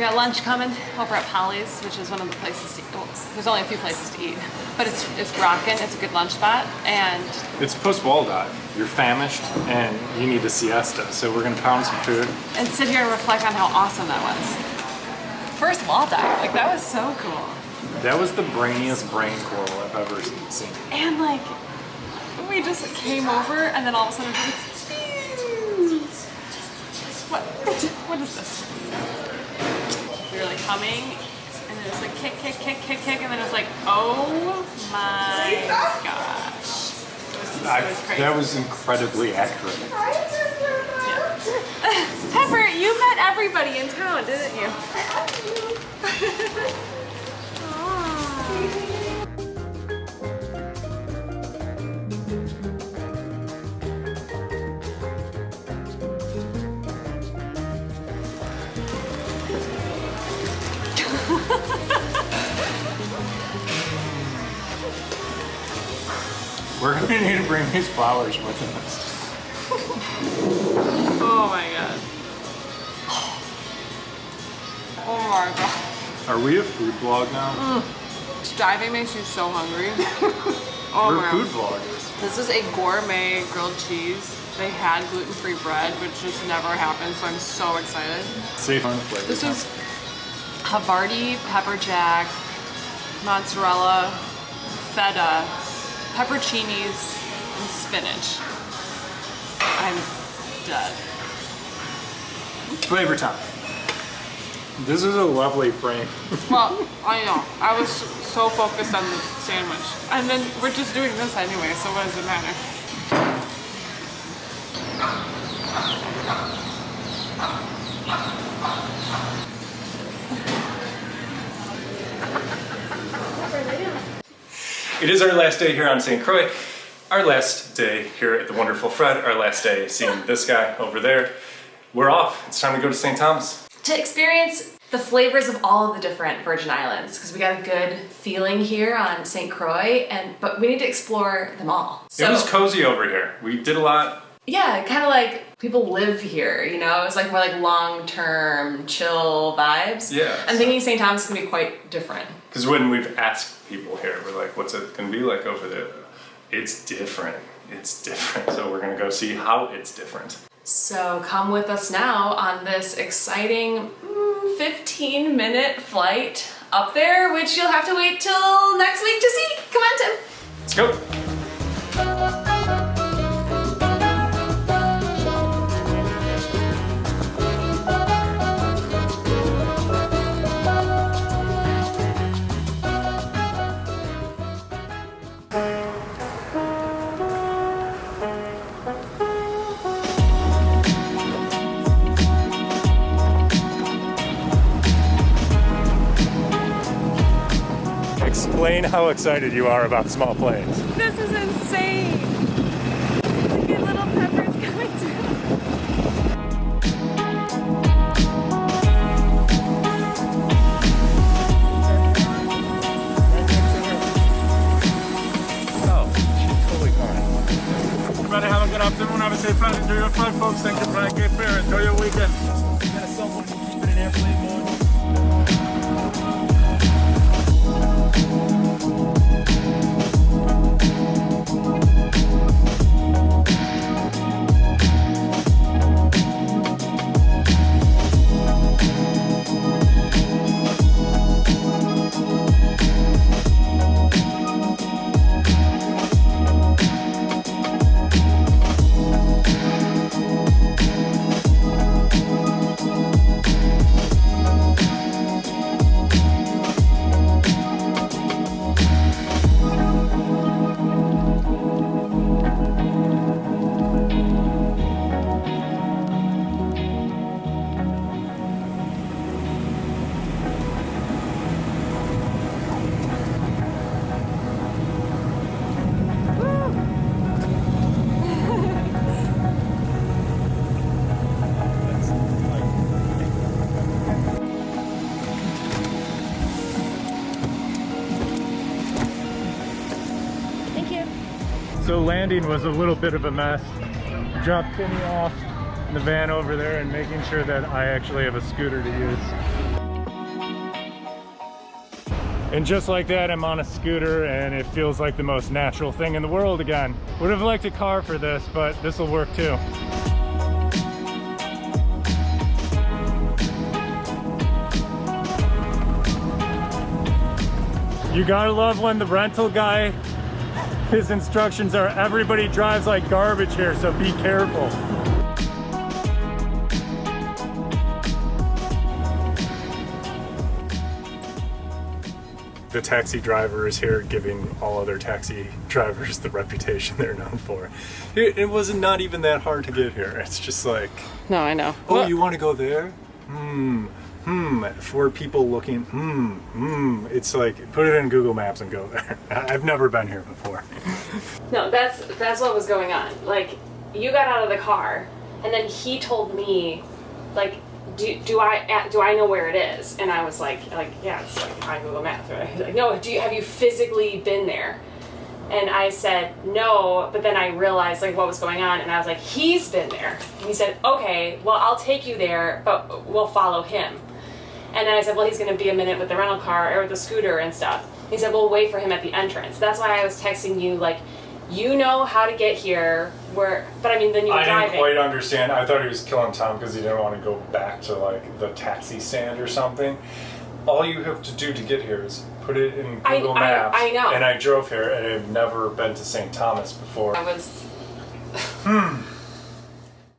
We got lunch coming over at Polly's, which is one of the places to eat. Well, there's only a few places to eat, but it's rocking. It's a good lunch spot, and It's post-wall dive. You're famished and you need a siesta, so we're gonna pound some food. and sit here and reflect on how awesome that was. First wall dive, like that was so cool. That was the brainiest brain coral I've ever seen. And like, we just came over, and then all of a sudden, what is this? We were like coming, and then it was like kick, kick, kick, kick, kick, and then it was like, oh my gosh. It was crazy. That was incredibly accurate. Pepper, you met everybody in town, didn't you? We're gonna need to bring these flowers with us. Oh my god. Oh my god. Are we a food vlog now? Diving makes you so hungry. Oh We're my food god. vloggers. This is a gourmet grilled cheese. They had gluten-free bread, which just never happened, so I'm so excited. Safe on the flavor. This is Havarti, pepper jack, mozzarella, feta, pepperoncinis, and spinach. I'm dead. flavor time. This is a lovely frame. Well, I know. I was so focused on the sandwich. And then we're just doing this anyway, so what does it matter? It is our last day here on St Croix. Our last day here at the wonderful Fred. Our last day seeing this guy over there. We're off. It's time to go to St. Thomas. To experience the flavors of all of the different Virgin Islands, because we got a good feeling here on St. Croix, but we need to explore them all. It was cozy over here. We did a lot. Yeah, kind of like people live here, you know? It was like more like long-term, chill vibes. Yeah. I'm thinking St. Thomas is gonna be quite different. Because when we've asked people here, we're like, what's it gonna be like over there? It's different. It's different. So we're gonna go see how it's different. So come with us now on this exciting 15-minute flight up there, which you'll have to wait till next week to see. Come on, Tim. Let's go. Explain how excited you are about small planes. This is insane. Look at little Pepper's coming too. Oh, she's totally fine. Everybody have a good afternoon. Have a safe flight. Enjoy your flight, folks. Thank you for flying Cape Fear. Enjoy your weekend. You got someone who keep it in airplane mode. So landing was a little bit of a mess. Dropped Timmy off in the van over there and making sure that I actually have a scooter to use. And just like that, I'm on a scooter and it feels like the most natural thing in the world again. Would have liked a car for this, but this will work too. You gotta love when the rental guy, his instructions are everybody drives like garbage here, so be careful. The taxi driver is here giving all other taxi drivers the reputation they're known for. It was not even that hard to get here. It's just like, No, I know. oh, Well, you want to go there? For people looking, It's like, put it in Google Maps and go there. I've never been here before. no, that's what was going on. Like, you got out of the car, and then he told me, like, do I know where it is? And I was like, yeah, it's like on Google Maps, right? He's like, no, have you physically been there? And I said, no, but then I realized like what was going on, and I was like, he's been there. And he said, okay, well, I'll take you there, but we'll follow him. And then I said, well, he's gonna be a minute with the rental car or with the scooter and stuff. He said, we'll wait for him at the entrance. That's why I was texting you, like, you know how to get here, but I mean, then you were driving. I didn't quite understand. I thought he was killing time because he didn't want to go back to like the taxi stand or something. All you have to do to get here is put it in Google Maps. I know. And I drove here, and I've never been to St. Thomas before. I was...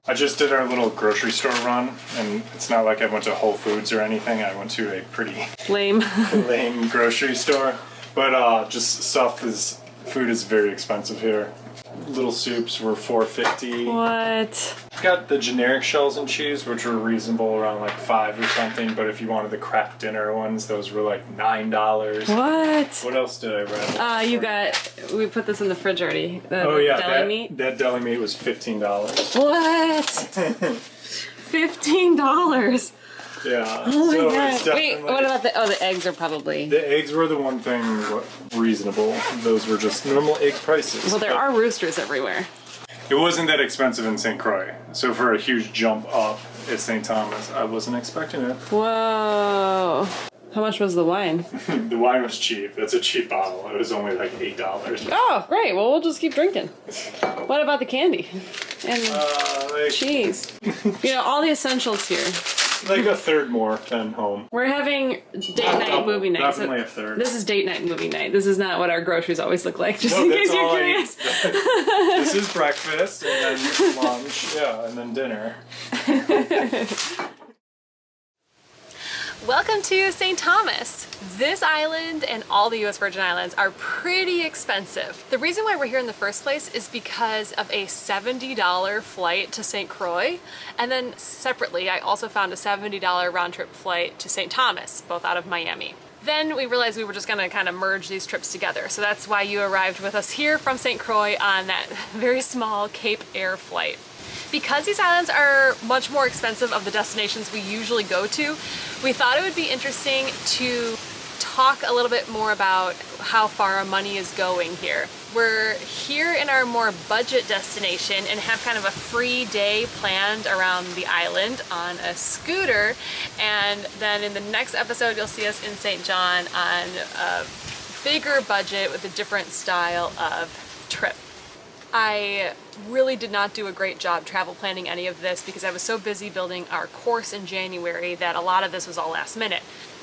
I just did our little grocery store run, and it's not like I went to Whole Foods or anything. I went to a pretty lame grocery store. But food is very expensive here. Little soups were $4.50. What? Got the generic shells and cheese, which were reasonable, around like $5 or something. But if you wanted the craft dinner ones, those were like $9. What? What else did I read? We put this in the fridge already. Deli meat. That deli meat was $15. What? $15. Yeah. Oh my so god. Wait, what about the eggs are probably... The eggs were the one thing reasonable. Those were just normal egg prices. Well, there are roosters everywhere. It wasn't that expensive in St. Croix. So for a huge jump up at St. Thomas, I wasn't expecting it. Whoa. How much was the wine? The wine was cheap. That's a cheap bottle. It was only like $8. Oh, great. Well, we'll just keep drinking. What about the candy? And cheese. All the essentials here. Like a third more than home. We're having date night movie night. Definitely a third. This is date night movie night. This is not what our groceries always look like, just in case you're curious. This is breakfast, and then lunch, and then dinner. Welcome to St. Thomas. This island and all the US Virgin Islands are pretty expensive. The reason why we're here in the first place is because of a $70 flight to St. Croix, and then separately I also found a $70 round-trip flight to St. Thomas, both out of Miami. Then we realized we were just gonna kind of merge these trips together, so that's why you arrived with us here from St. Croix on that very small Cape Air flight. Because these islands are much more expensive of the destinations we usually go to, we thought it would be interesting to talk a little bit more about how far our money is going here. We're here in our more budget destination and have kind of a free day planned around the island on a scooter, and then in the next episode you'll see us in St. John on a bigger budget with a different style of trip. I really did not do a great job travel planning any of this because I was so busy building our course in January that a lot of this was all last minute.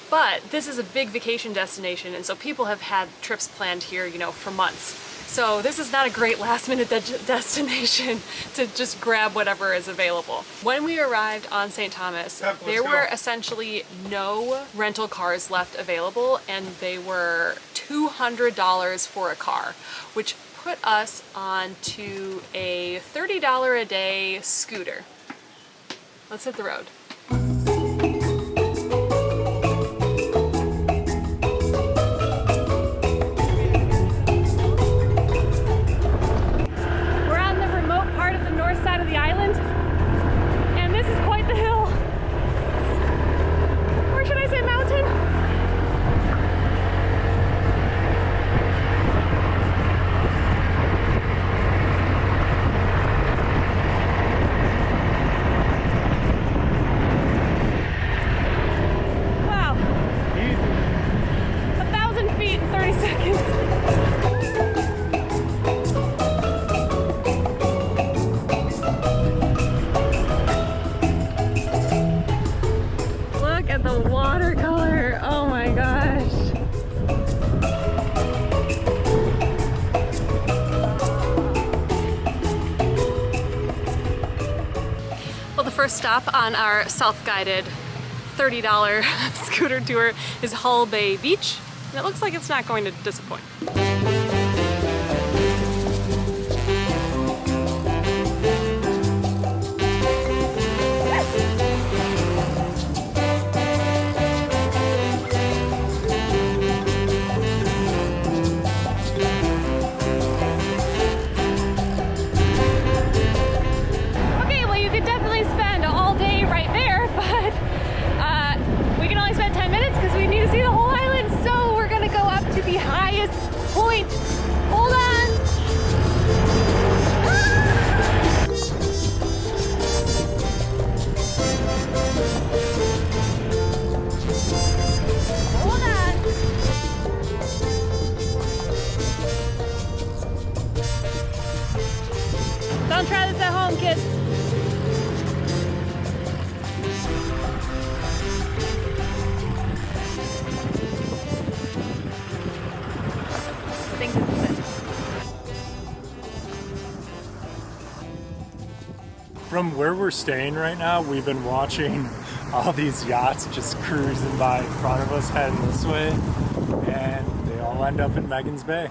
But this is a big vacation destination, and so people have had trips planned here, for months. So this is not a great last minute destination to just grab whatever is available. When we arrived on St. Thomas, there were essentially no rental cars left available, and they were $200 for a car, which put us onto a $30 a day scooter. Let's hit the road. We're on the remote part of the north side of the island, and this is quite the hill. Or should I say mountain? first stop on our self-guided $30 scooter tour is Hull Bay Beach, and it looks like it's not going to disappoint. Point. Hold on. Hold on. Don't try this at home, kids. From where we're staying right now, we've been watching all these yachts just cruising by in front of us heading this way, and they all end up in Megan's Bay.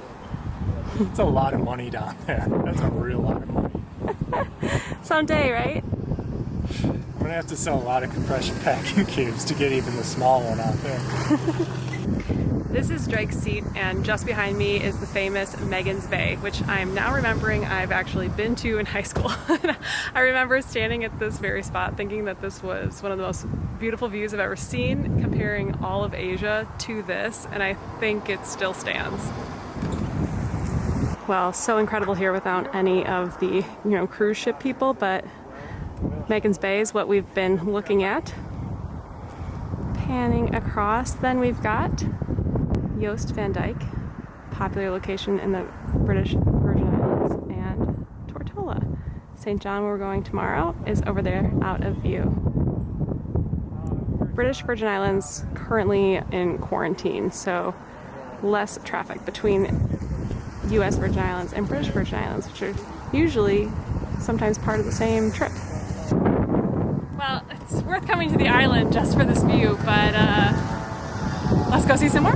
It's a lot of money down there. That's a real lot of money. Someday, right? I'm gonna have to sell a lot of compression packing cubes to get even the small one out there. This is Drake's seat, and just behind me is the famous Megan's Bay, which I'm now remembering I've actually been to in high school. I remember standing at this very spot thinking that this was one of the most beautiful views I've ever seen, comparing all of Asia to this, and I think it still stands. Well, so incredible here without any of the, cruise ship people, but Megan's Bay is what we've been looking at. Panning across, then we've got Joost van Dyke, popular location in the British Virgin Islands, and Tortola. St. John, where we're going tomorrow, is over there out of view. British Virgin Islands currently in quarantine, so less traffic between US Virgin Islands and British Virgin Islands, which are usually sometimes part of the same trip. Well, it's worth coming to the island just for this view, but let's go see some more.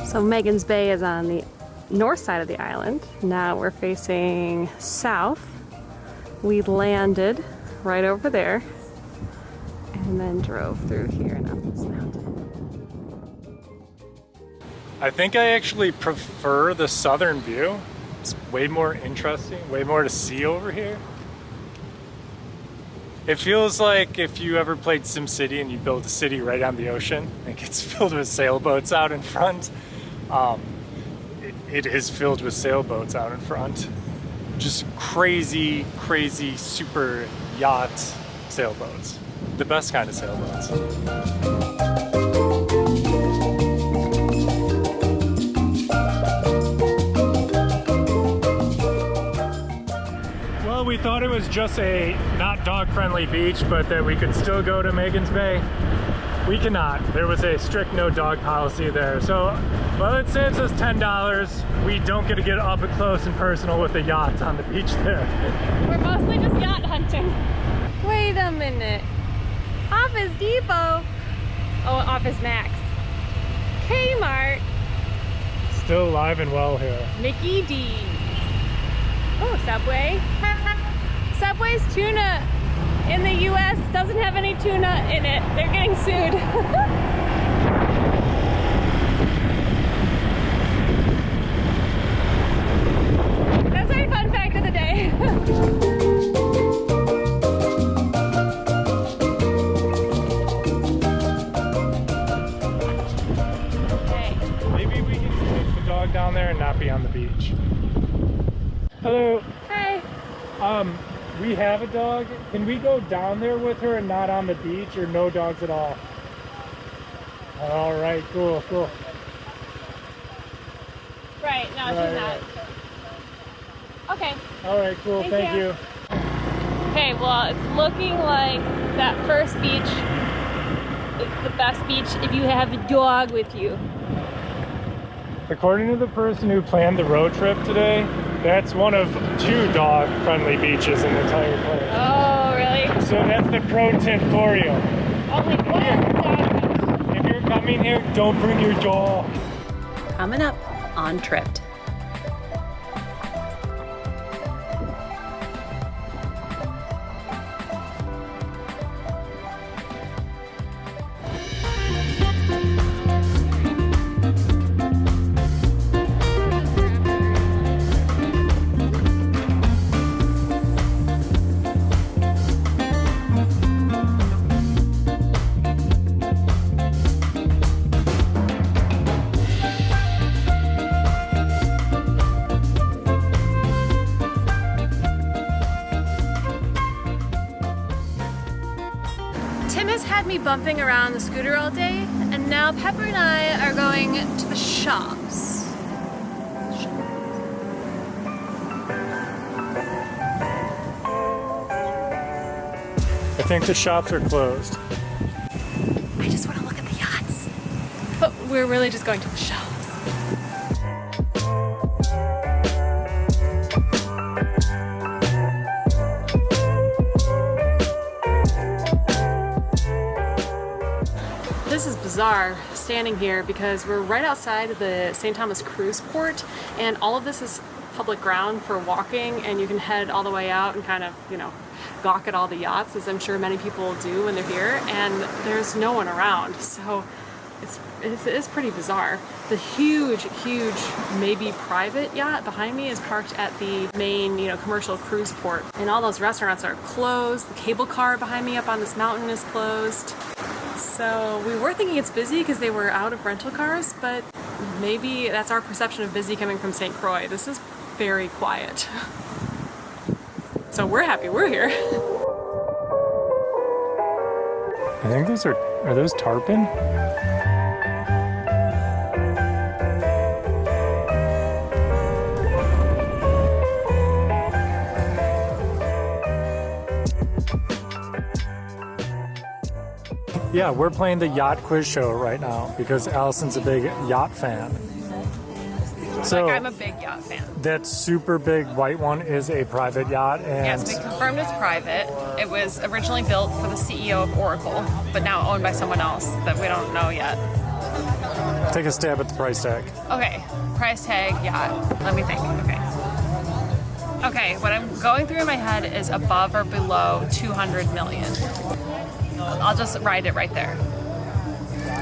So Megan's Bay is on the north side of the island. Now we're facing south. We landed right over there and then drove through here and up this mountain. I think I actually prefer the southern view. It's way more interesting, way more to see over here. It feels like if you ever played SimCity and you build a city right on the ocean, it gets filled with sailboats out in front. It is filled with sailboats out in front. Just crazy, crazy super yacht sailboats. The best kind of sailboats. Well, we thought it was just a not dog-friendly beach, but that we could still go to Megan's Bay. We cannot. There was a strict no dog policy there. So, well, it saves us $10. We don't get to get up close and personal with the yachts on the beach there. We're mostly just yacht hunting. Wait a minute. Office Depot. Oh, Office Max. Kmart. Still alive and well here. Mickey D's. Oh, Subway. Subway's tuna in the US doesn't have any tuna in it. They're getting sued. That's our fun fact of the day. Maybe we can take the dog down there and not be on the beach. Hello. Hi. We have a dog. Can we go down there with her and not on the beach, or no dogs at all? All right, cool, cool. Right, no, she's not. Okay. All right, cool, thank you. Okay, well, it's looking like that first beach is the best beach if you have a dog with you. According to the person who planned the road trip today, that's one of 2 dog-friendly beaches in the entire place. Oh, really? So that's the pro tip for you. Only one dog. If you're coming here, don't bring your dog. Coming up on Tripped. Tim has had me bumping around the scooter all day, and now Pepper and I are going to the shops. I think the shops are closed. I just want to look at the yachts. But we're really just going to the shops. This is bizarre standing here because we're right outside of the St. Thomas cruise port, and all of this is public ground for walking, and you can head all the way out and kind of, you know, gawk at all the yachts, as I'm sure many people do when they're here, and there's no one around, so it is pretty bizarre. The huge, maybe private yacht behind me is parked at the main, you know, commercial cruise port, and all those restaurants are closed. The cable car behind me up on this mountain is closed. So we were thinking it's busy because they were out of rental cars, but maybe that's our perception of busy coming from St. Croix. This is very quiet. So we're happy we're here. I think those are those tarpon? Yeah, we're playing the yacht quiz show right now because Allison's a big yacht fan. So Like, I'm a big yacht fan. that super big white one is a private yacht, and Yes, we confirmed it's private. It was originally built for the CEO of Oracle, but now owned by someone else that we don't know yet. take a stab at the price tag. Okay, price tag yacht. Let me think. Okay, what I'm going through in my head is above or below 200 million. I'll just write it right there.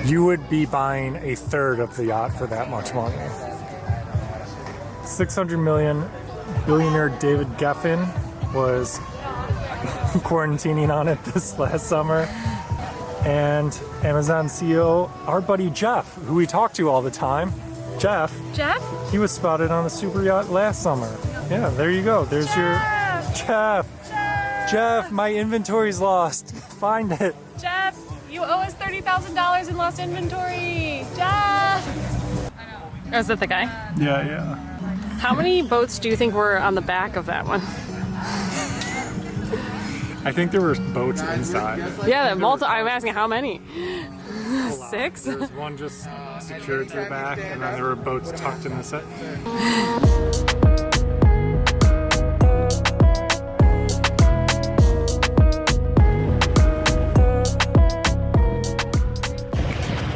You would be buying a third of the yacht for that much money. 600 million. Billionaire David Geffen was quarantining on it this last summer. And Amazon CEO, our buddy Jeff, who we talk to all the time. Jeff, he was spotted on a super yacht last summer. Yeah, there you go. There's Jeff. Jeff, my inventory's lost. Find it. Jeff, you owe us $30,000 in lost inventory. Jeff! Oh, is that the guy? Yeah. How many boats do you think were on the back of that one? I think there were boats inside. Yeah, I'm asking how many? 6? There was one just secured to the back, and then there were boats tucked in the set.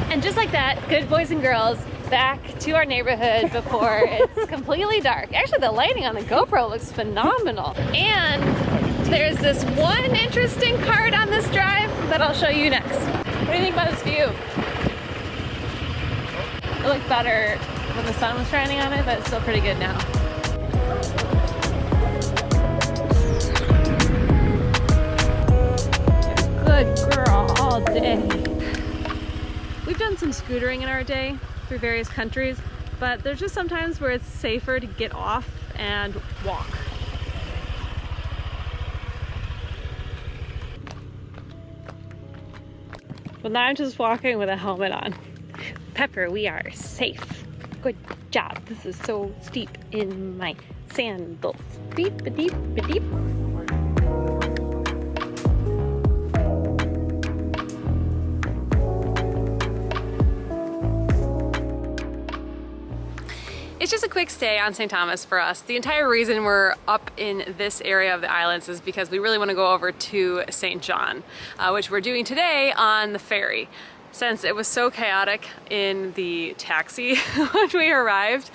And just like that, good boys and girls, back to our neighborhood before it's completely dark. Actually, the lighting on the GoPro looks phenomenal. And there's this one interesting part on this drive that I'll show you next. What do you think about this view? It looked better when the sun was shining on it, but it's still pretty good now. Good girl all day. We've done some scootering in our day through various countries, but there's just sometimes where it's safer to get off and walk. Well, now I'm just walking with a helmet on. Pepper, we are safe. Good job. This is so steep in my sandals. Beep, beep, beep. It's just a quick stay on St. Thomas for us. The entire reason we're up in this area of the islands is because we really want to go over to St. John, which we're doing today on the ferry. Since it was so chaotic in the taxi when we arrived,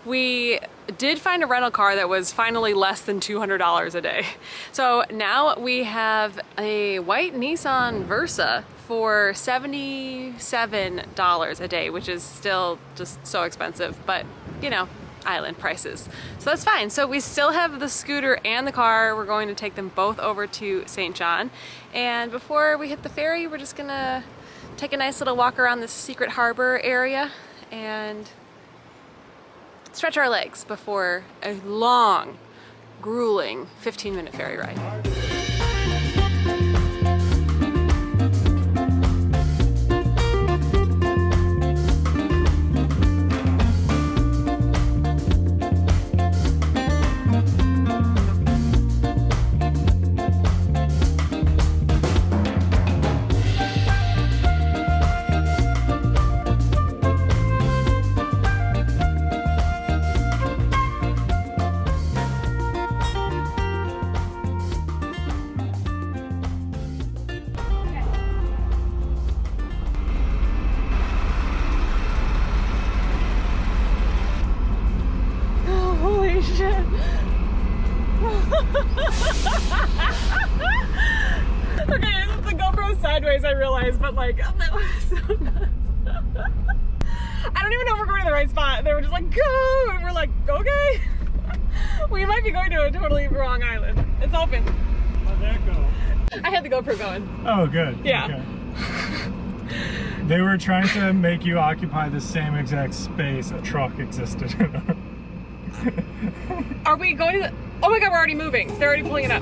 we did find a rental car that was finally less than $200 a day. So now we have a white Nissan Versa for $77 a day, which is still just so expensive, but you know, island prices. So that's fine. So we still have the scooter and the car. We're going to take them both over to St. John. And before we hit the ferry, we're just gonna take a nice little walk around this secret harbor area and stretch our legs before a long, grueling 15-minute ferry ride. Okay, I put the GoPro sideways, I realized, but like, that was so nuts. I don't even know if we're going to the right spot. They were just like, go! And we're like, okay. We might be going to a totally wrong island. It's open. How'd that go? I had the GoPro going. Oh, good. Yeah. Okay. They were trying to make you occupy the same exact space a truck existed in. Are we going to the... Oh my god, we're already moving. They're already pulling it up.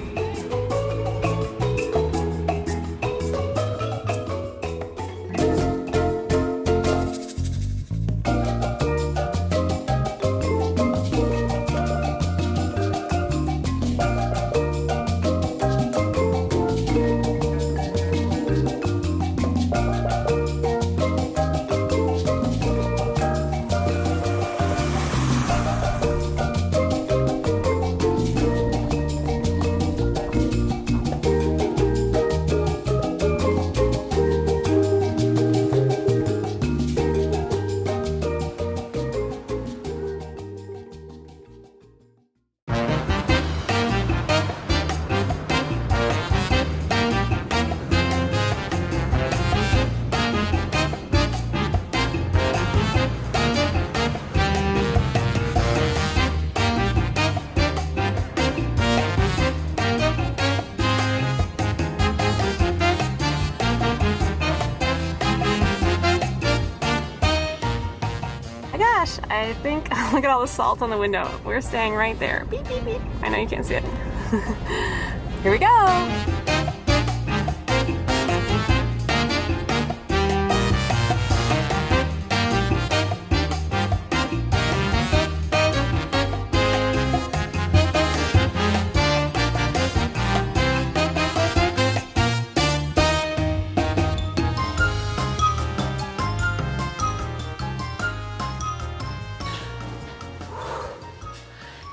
I think, look at all the salt on the window. We're staying right there. Beep, beep, beep. I know you can't see it. Here we go.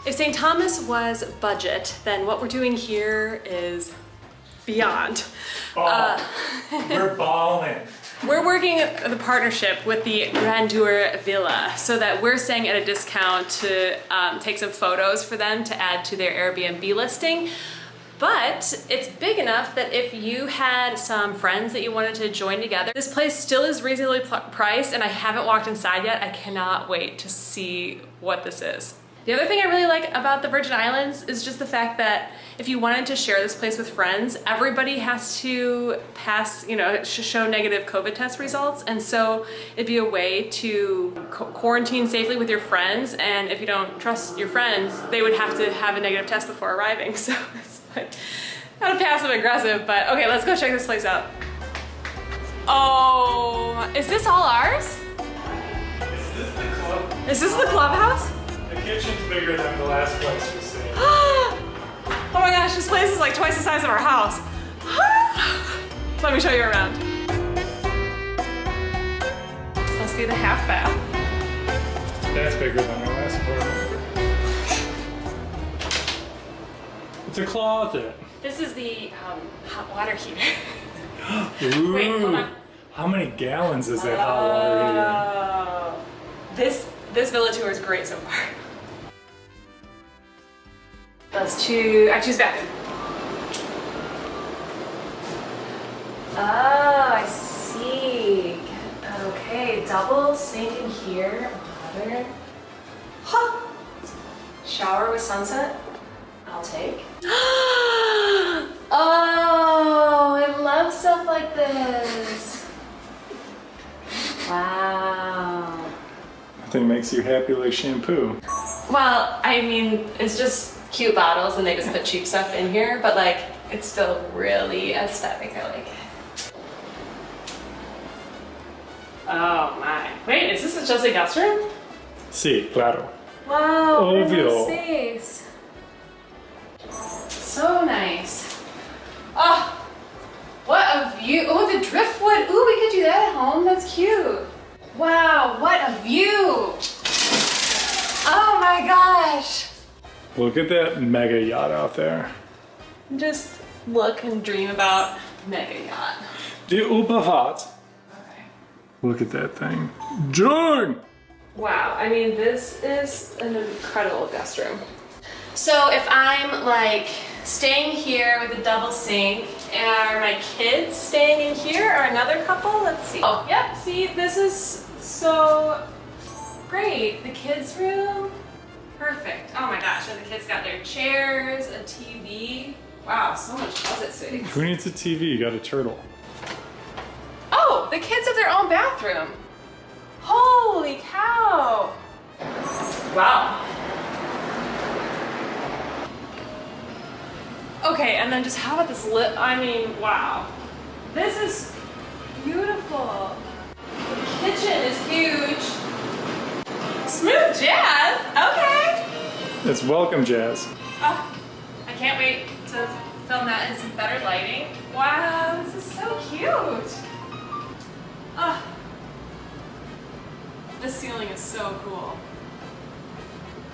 If St. Thomas was budget, then what we're doing here is beyond. We're balling. We're working the partnership with the Grandeur Villa so that we're staying at a discount to take some photos for them to add to their Airbnb listing. But it's big enough that if you had some friends that you wanted to join together, this place still is reasonably priced, and I haven't walked inside yet. I cannot wait to see what this is. The other thing I really like about the Virgin Islands is just the fact that if you wanted to share this place with friends, everybody has to pass, show negative COVID test results. And so it'd be a way to quarantine safely with your friends. And if you don't trust your friends, they would have to have a negative test before arriving. So it's like, not a passive aggressive, but okay, let's go check this place out. Oh, is this all ours? Is this the club? Is this the clubhouse? The kitchen's bigger than the last place we stayed. Oh my gosh, this place is like twice the size of our house. Let me show you around. This must be the half bath. That's bigger than our last It's a closet. This is the hot water heater. Ooh. Wait, hold on. How mmany gallons is that hot water heater? This villa tour is great so far. I choose bathroom. Oh, I see. Okay, double sink in here, water. Huh. Shower with sunset, I'll take. Oh, I love stuff like this. Wow. Nothing makes you happy like shampoo. Well, I mean, it's just cute bottles and they just put cheap stuff in here, but like, it's still really aesthetic, I like it. Oh my. Wait, is this just a guest room? Sí, claro. Wow, what a Obvio. space. So nice. Oh, what a view. Oh, the driftwood. Ooh, we could do that at home. That's cute. Wow, what a view. Oh my gosh. Look at that mega yacht out there. Just look and dream about mega yacht. Die Oberfahrt. Okay. Look at that thing. John! Wow, I mean, this is an incredible guest room. So if I'm like staying here with a double sink, are my kids staying in here or another couple? Let's see. Oh, yep, see, this is so great. The kids' room, perfect. Oh my gosh, and the kids got their chairs, a TV. Wow, so much closet space. Who needs a TV? You got a turtle. Oh, the kids have their own bathroom. Holy cow. Wow. Okay, and then just how about this lit? I mean, wow. This is beautiful. The kitchen is huge. Smooth jazz, okay. It's welcome jazz. Oh, I can't wait to film that in some better lighting. Wow, this is so cute. Oh, the ceiling is so cool.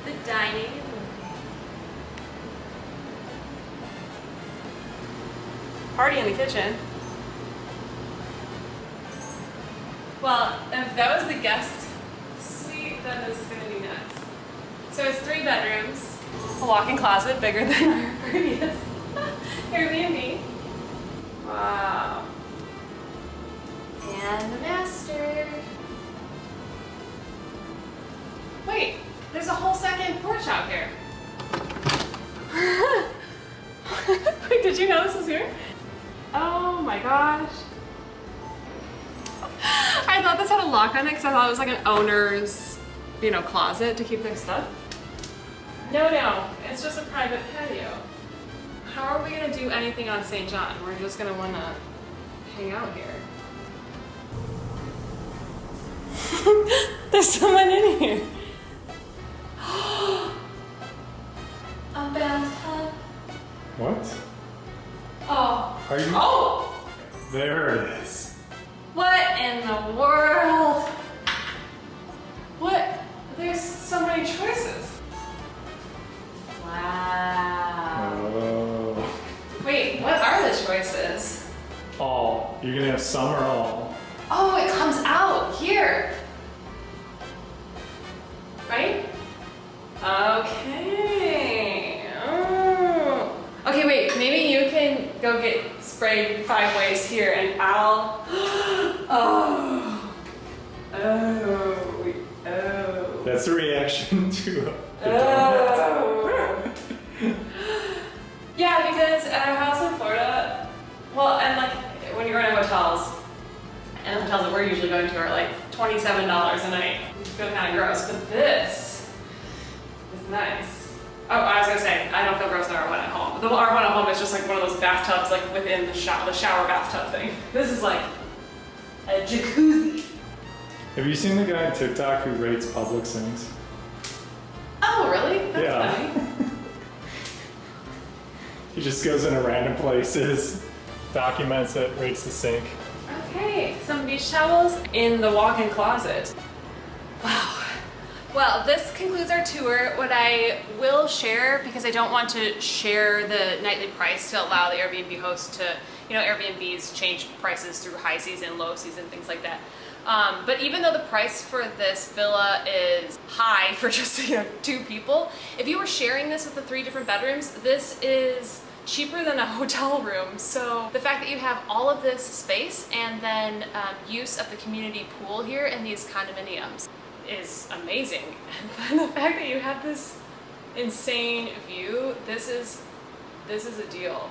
The dining. Party in the kitchen. Well, if that was the guest suite, then this is gonna be nuts. So it's 3 bedrooms, a walk-in closet bigger than our previous Airbnb. Wow. And the master. Wait, there's a whole second porch out here. Wait, did you know this was here? Oh my gosh. I thought this had a lock on it because I thought it was like an owner's, you know, closet to keep their stuff. No, it's just a private patio. How are we gonna do anything on St. John? We're just gonna wanna hang out here. There's someone in here. A bathtub. What? Oh. Are you? Oh! There it is. What in the world? What? There's so many choices. Wow. Oh. Wait, what are the choices? All. You're gonna have some or all. Oh, it comes out here. Right? Okay. Oh. Okay, wait, maybe you can go get sprayed 5 ways here and I'll... Oh. That's the reaction to Oh. Yeah, because at our house in Florida, well, and like when you're in hotels, and the hotels that we're usually going to are like $27 a night. You feel kind of gross, but this is nice. Oh, I was gonna say, I don't feel gross in our one at home. Our one at home is just like one of those bathtubs like within the shower bathtub thing. This is like a jacuzzi. Have you seen the guy on TikTok who rates public sinks? Oh, really? That's Yeah. funny. He just goes into random places, documents it, rates the sink. Okay, some beach towels in the walk-in closet. Wow, what Well, this concludes our tour. What I will share, because I don't want to share the nightly price to allow the Airbnb host to, you know, Airbnbs change prices through high season, low season, things like that. But even though the price for this villa is high for just, you know, 2 people, if you were sharing this with the 3 different bedrooms, this is cheaper than a hotel room. So the fact that you have all of this space and then use of the community pool here in these condominiums is amazing. And the fact that you have this insane view, this is a deal.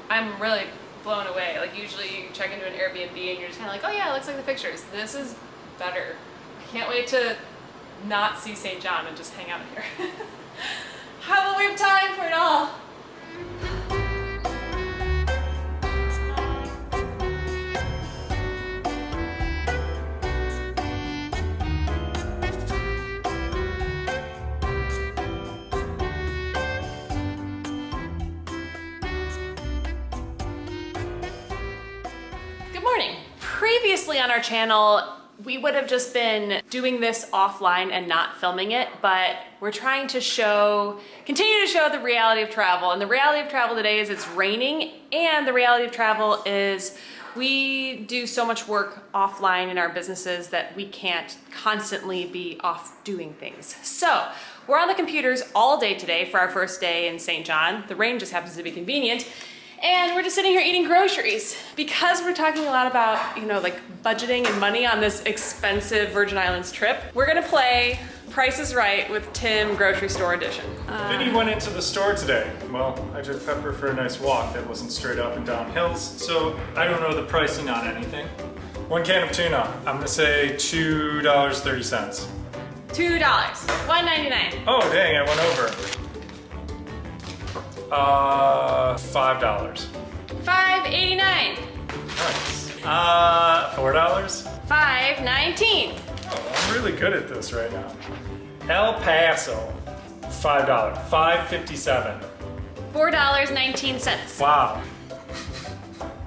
I'm really blown away. Like, usually you check into an Airbnb and you're just kind of like, oh yeah, it looks like the pictures. This is better. I can't wait to not see St. John and just hang out here. How will we have time for it all? Previously on our channel, we would have just been doing this offline and not filming it, but we're trying to continue to show the reality of travel. And the reality of travel today is it's raining, and the reality of travel is we do so much work offline in our businesses that we can't constantly be off doing things. So we're on the computers all day today for our first day in St. John. The rain just happens to be convenient. And we're just sitting here eating groceries because we're talking a lot about, you know, like budgeting and money on this expensive Virgin Islands trip. We're gonna play Price is Right with Tim Grocery Store Edition. Vinny went into the store today. Well, I took Pepper for a nice walk that wasn't straight up and down hills, so I don't know the pricing on anything. 1 can of tuna, I'm gonna say $2.30. $2, $1.99. Oh dang, I went over. $5. $5.89. Nice. $4. $5.19. Oh, I'm really good at this right now. El Paso, $5. $5.57. $4.19. Wow.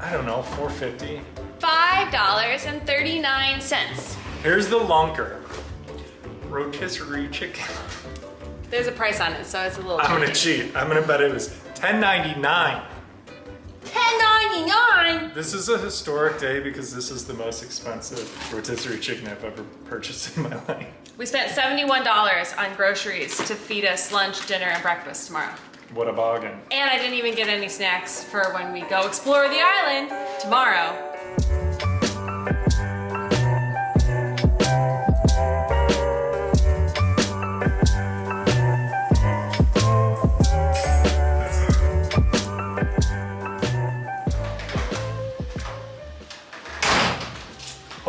I don't know, $4.50. $5.39. Here's the lunker. Rotisserie chicken. There's a price on it, so it's a little I'm gonna cheap. cheat. I'm gonna bet it was $10.99. $10.99? This is a historic day because this is the most expensive rotisserie chicken I've ever purchased in my life. We spent $71 on groceries to feed us lunch, dinner, and breakfast tomorrow. What a bargain. And I didn't even get any snacks for when we go explore the island tomorrow.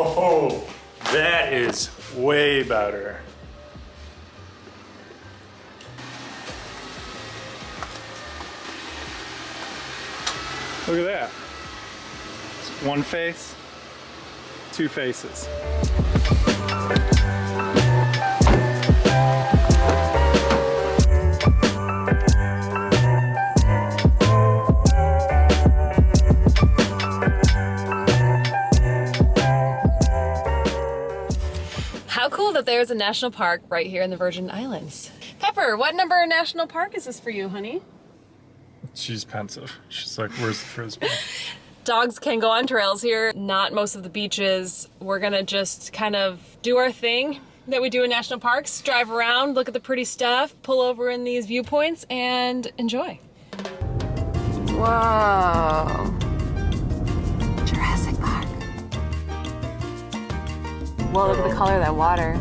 Oh, that is way better. Look at that. It's 1 face, 2 faces. How cool that there's a national park right here in the Virgin Islands. Pepper, what number national park is this for you, honey? She's pensive. She's like, where's the frisbee? Dogs can go on trails here, not most of the beaches. We're gonna just kind of do our thing that we do in national parks, drive around, look at the pretty stuff, pull over in these viewpoints, and enjoy. Whoa. Jurassic Park. Whoa, look at the color of that water.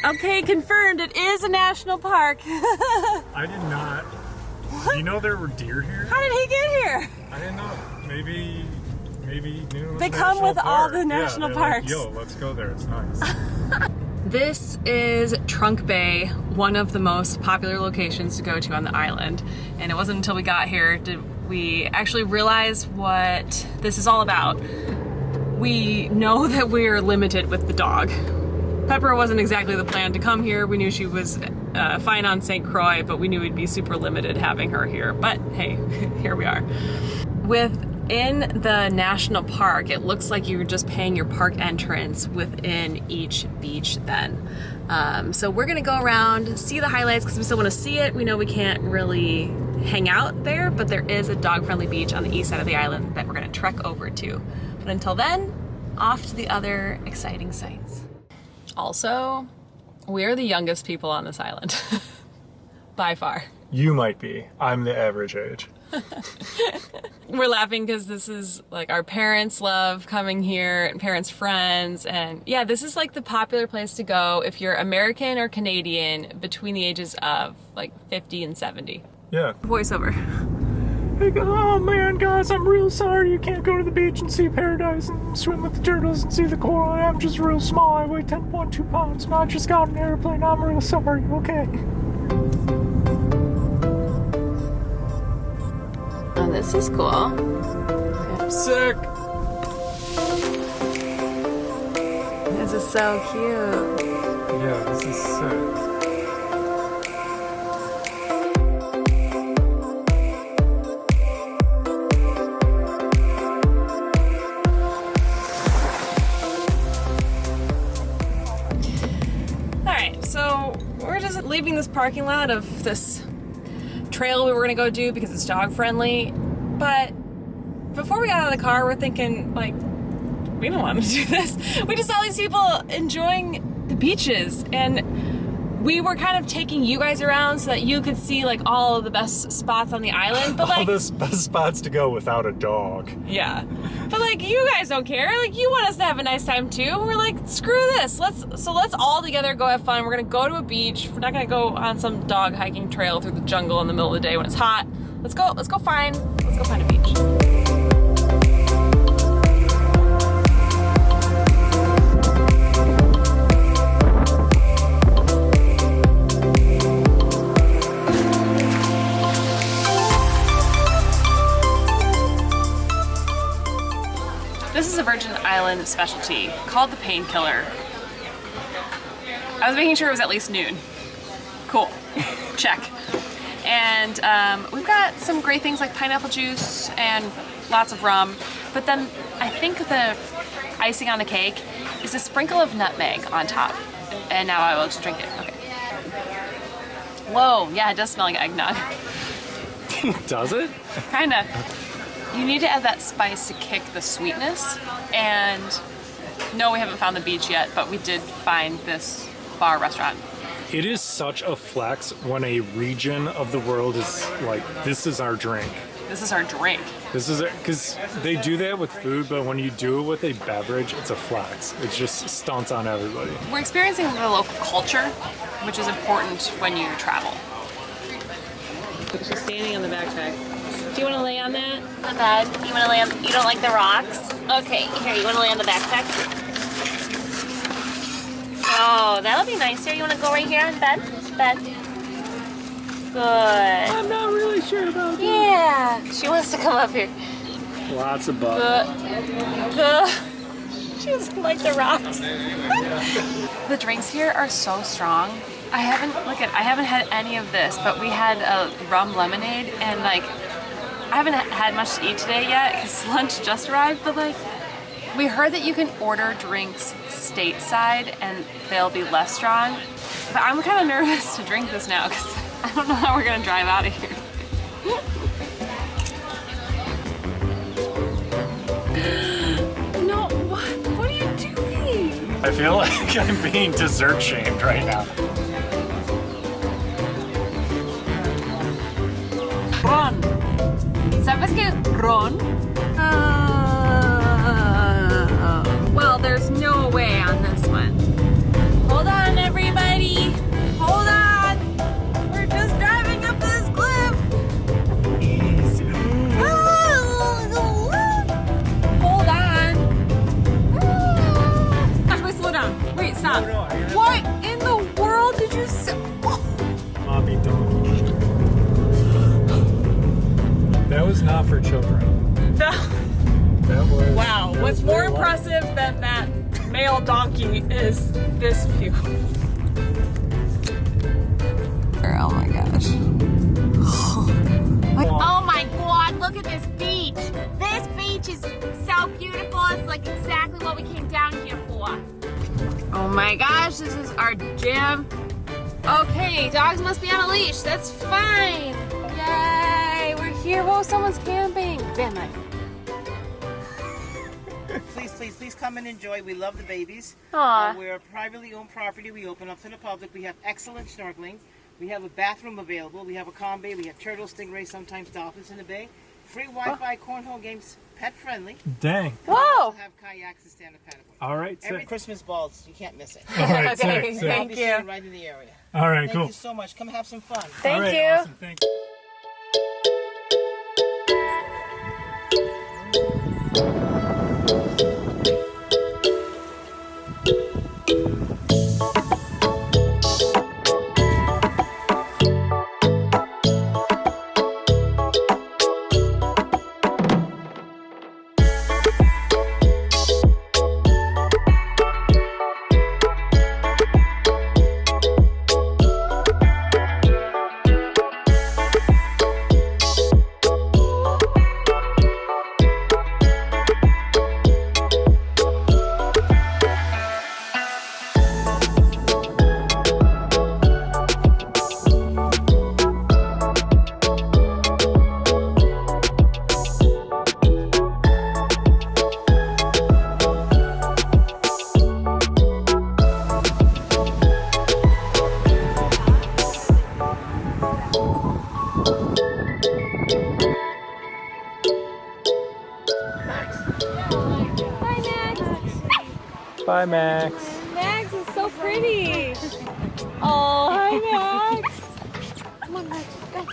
Okay, confirmed, it is a national park. I did not. Do you know there were deer here? How did he get here? I didn't know. Maybe knew it was They a come national with all park. the national they're parks. Like, yo, let's go there. It's nice. This is Trunk Bay, one of the most popular locations to go to on the island. And it wasn't until we got here did we actually realize what this is all about. We know that we're limited with the dog. Pepper wasn't exactly the plan to come here. We knew she was fine on St Croix, but we knew we'd be super limited having her here. But hey, here we are. Within the national park, it looks like you're just paying your park entrance within each beach then. So we're gonna go around, see the highlights because we still wanna see it. We know we can't really hang out there, but there is a dog-friendly beach on the east side of the island that we're gonna trek over to. But until then, off to the other exciting sights. Also, we're the youngest people on this island, by far. You might be. I'm the average age. We're laughing because this is like our parents love coming here and parents' friends, and yeah, this is like the popular place to go if you're American or Canadian between the ages of like 50 and 70. Yeah. Voiceover. Hey, oh man, guys, I'm real sorry you can't go to the beach and see paradise and swim with the turtles and see the coral. I'm just real small. I weigh 10.2 pounds and I just got an airplane. I'm real sorry, okay? Oh, this is cool. Sick! This is so cute. Yeah, this is sick. So we're just leaving this parking lot of this trail we were gonna go do because it's dog friendly. But before we got out of the car, we're thinking like, we don't want to do this. We just saw these people enjoying the beaches, and we were kind of taking you guys around so that you could see like all of the best spots on the island. But like, all the best spots to go without a dog. Yeah. But like, you guys don't care. Like, you want us to have a nice time too. We're like, screw this. Let's all together go have fun. We're gonna go to a beach. We're not gonna go on some dog hiking trail through the jungle in the middle of the day when it's hot. Let's go find a beach. This is a Virgin Island specialty called the Painkiller. I was making sure it was at least noon. Cool, check. And we've got some great things like pineapple juice and lots of rum, but then I think the icing on the cake is a sprinkle of nutmeg on top. And now I will just drink it, okay. Whoa, yeah, it does smell like eggnog. Does it? Kinda. You need to add that spice to kick the sweetness. And no, we haven't found the beach yet, but we did find this bar restaurant. It is such a flex when a region of the world is like, this is our drink. This is our drink. This is it, because they do that with food, but when you do it with a beverage, it's a flex. It just stunts on everybody. We're experiencing the local culture, which is important when you travel. She's standing on the backpack. Do you want to lay on that? The bed. You want to lay on? You don't like the rocks? Okay, here. You want to lay on the backpack? Oh, that'll be nice here. You want to go right here on bed? Bed. Good. I'm not really sure about that. Yeah. She wants to come up here. Lots of bugs. Good. She doesn't like the rocks. The drinks here are so strong. I haven't had any of this, but we had a rum lemonade, and like, I haven't had much to eat today yet because lunch just arrived, but like, we heard that you can order drinks stateside and they'll be less strong. But I'm kind of nervous to drink this now because I don't know how we're gonna drive out of here. No, what are you doing? I feel like I'm being dessert shamed right now. Ron. ¿Sabes qué? Ron? Well, there's no way on this one. Hold on, everybody. Hold on. We're just driving up this cliff. Hold on. Wait, slow down. Wait, stop. What in the world did you say? Mommy donkey. That was not for children. That was. Wow, what's more impressive than that male donkey is this view. Oh my gosh. Oh my god, look at this beach. This beach is so beautiful. It's like exactly what we came down here for. Oh my gosh, this is our gym. Okay, dogs must be on a leash. That's fine. Yay, we're here. Whoa, someone's camping. Van life. Please come and enjoy. We love the babies. Aw. We're a privately owned property. We open up to the public. We have excellent snorkeling. We have a bathroom available. We have a calm bay. We have turtles, stingrays, sometimes dolphins in the bay. Free Wi-Fi, cornhole games, pet friendly. Dang. We Whoa. also have kayaks and stand-up paddleboard. All right, Every sick. Christmas balls, you can't miss it. All right, Okay, sick, sick. thank We'll be you. sitting right in the area. All right, Thank cool. you so much. Come have some fun. Thank All right, you. awesome. Thanks. Bye, Max. Max is so pretty. Oh, hi, Max. Come on, Max. Go.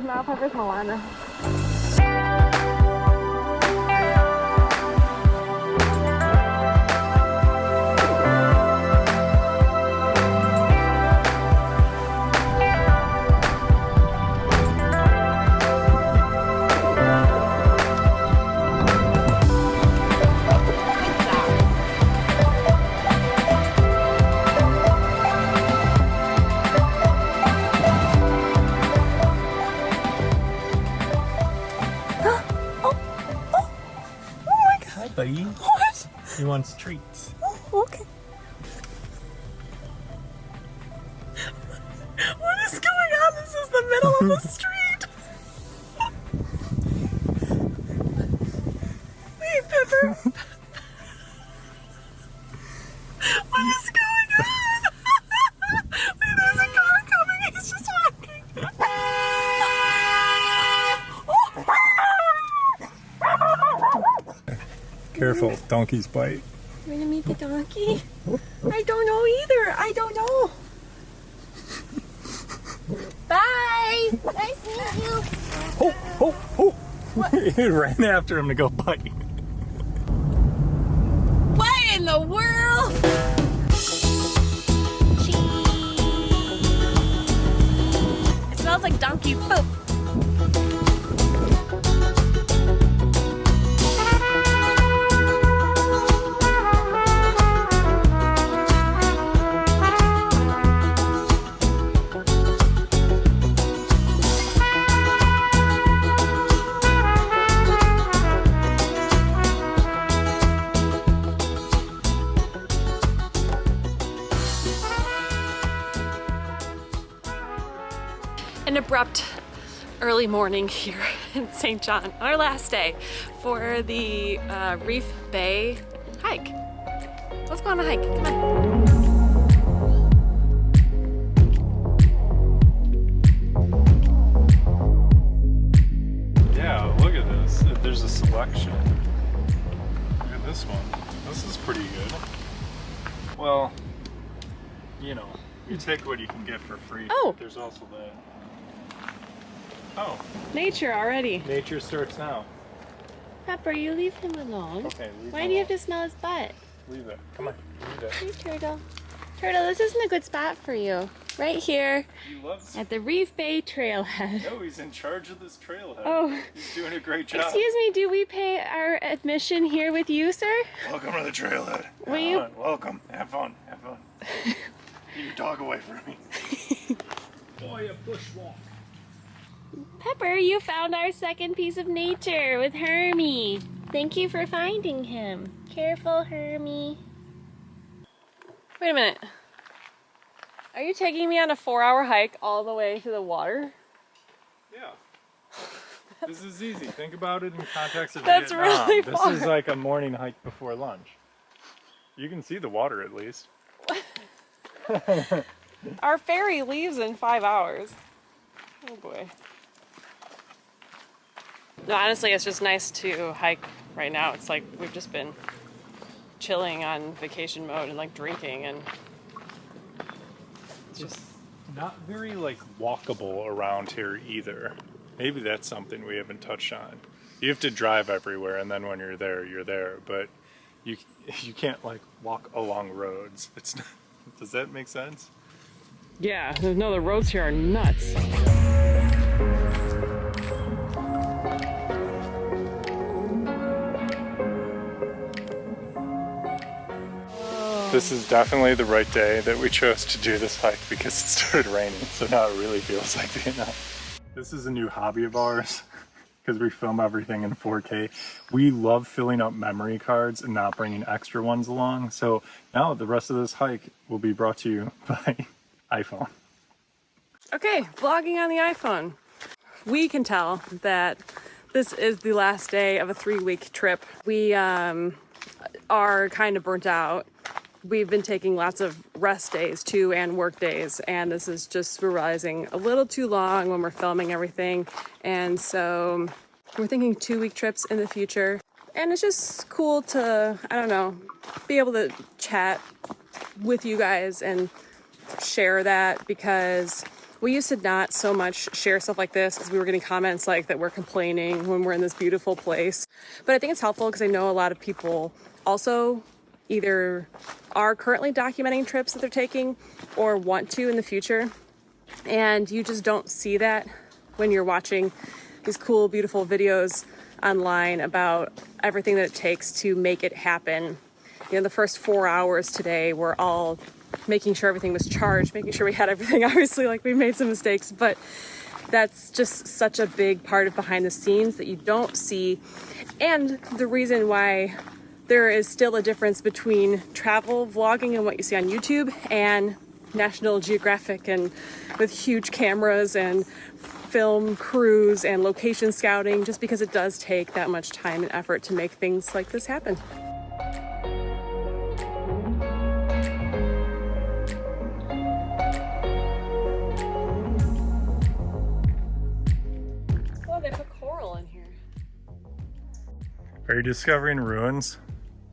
Now Pepper's Moana. Hi, buddy. What? He wants treats. Okay. on the street. Wait, Pepper. What is going on? Wait, there's a car coming. He's just walking. Careful, donkeys bite. We're gonna meet the donkey? I don't know either. I don't know. Bye. Nice to meet you. Oh! He ran after him to go bite. What in the world? It smells like donkey poop. An abrupt early morning here in St. John, our last day for the Reef Bay hike. Let's go on a hike, come on. Yeah, look at this. There's a selection. Look at this one. This is pretty good. Well, you know, you take what you can get for free. Oh. There's also that. Oh, Nature already. nature starts now. Pepper, you leave him alone. Okay, leave Why him do you have alone. to smell his butt? Leave it. Come on, leave it. Hey, Turtle. Turtle, this isn't a good spot for you. Right here He loves. at the Reef Bay Trailhead. No, he's in charge of this trailhead. Oh. He's doing a great job. Excuse me, do we pay our admission here with you, sir? Welcome to the trailhead. Will Come you- on, welcome. Have fun. Have fun. Get your dog away from me. Boy, a bushwalk. Pepper, you found our second piece of nature with Hermie. Thank you for finding him. Careful, Hermie. Wait a minute. Are you taking me on a 4-hour hike all the way to the water? Yeah. This is easy. Think about it in context of That's Vietnam. really This far. is like a morning hike before lunch. You can see the water at least. Our ferry leaves in 5 hours. Oh boy. No, honestly, it's just nice to hike right now. It's like we've just been chilling on vacation mode and like drinking, and it's just Not very like walkable around here either. Maybe that's something we haven't touched on. You have to drive everywhere, and then when you're there, you're there. But you can't like walk along roads. It's not, does that make sense? yeah. No, the roads here are nuts. This is definitely the right day that we chose to do this hike because it started raining, so now it really feels like Vietnam. This is a new hobby of ours because we film everything in 4K. We love filling up memory cards and not bringing extra ones along, so now the rest of this hike will be brought to you by iPhone. Okay, vlogging on the iPhone. We can tell that this is the last day of a 3-week trip. We are kind of burnt out. We've been taking lots of rest days too and work days, and this is just, we're realizing, a little too long when we're filming everything, and so we're thinking 2-week trips in the future. And it's just cool to, I don't know, be able to chat with you guys and share that, because we used to not so much share stuff like this because we were getting comments like that we're complaining when we're in this beautiful place. But I think it's helpful because I know a lot of people also either are currently documenting trips that they're taking or want to in the future. And you just don't see that when you're watching these cool, beautiful videos online about everything that it takes to make it happen. You know, the first 4 hours today were all making sure everything was charged, making sure we had everything. Obviously, like, we made some mistakes, but that's just such a big part of behind the scenes that you don't see. And the reason why there is still a difference between travel vlogging and what you see on YouTube and National Geographic and with huge cameras and film crews and location scouting, just because it does take that much time and effort to make things like this happen. Oh, they put coral in here. Are you discovering ruins?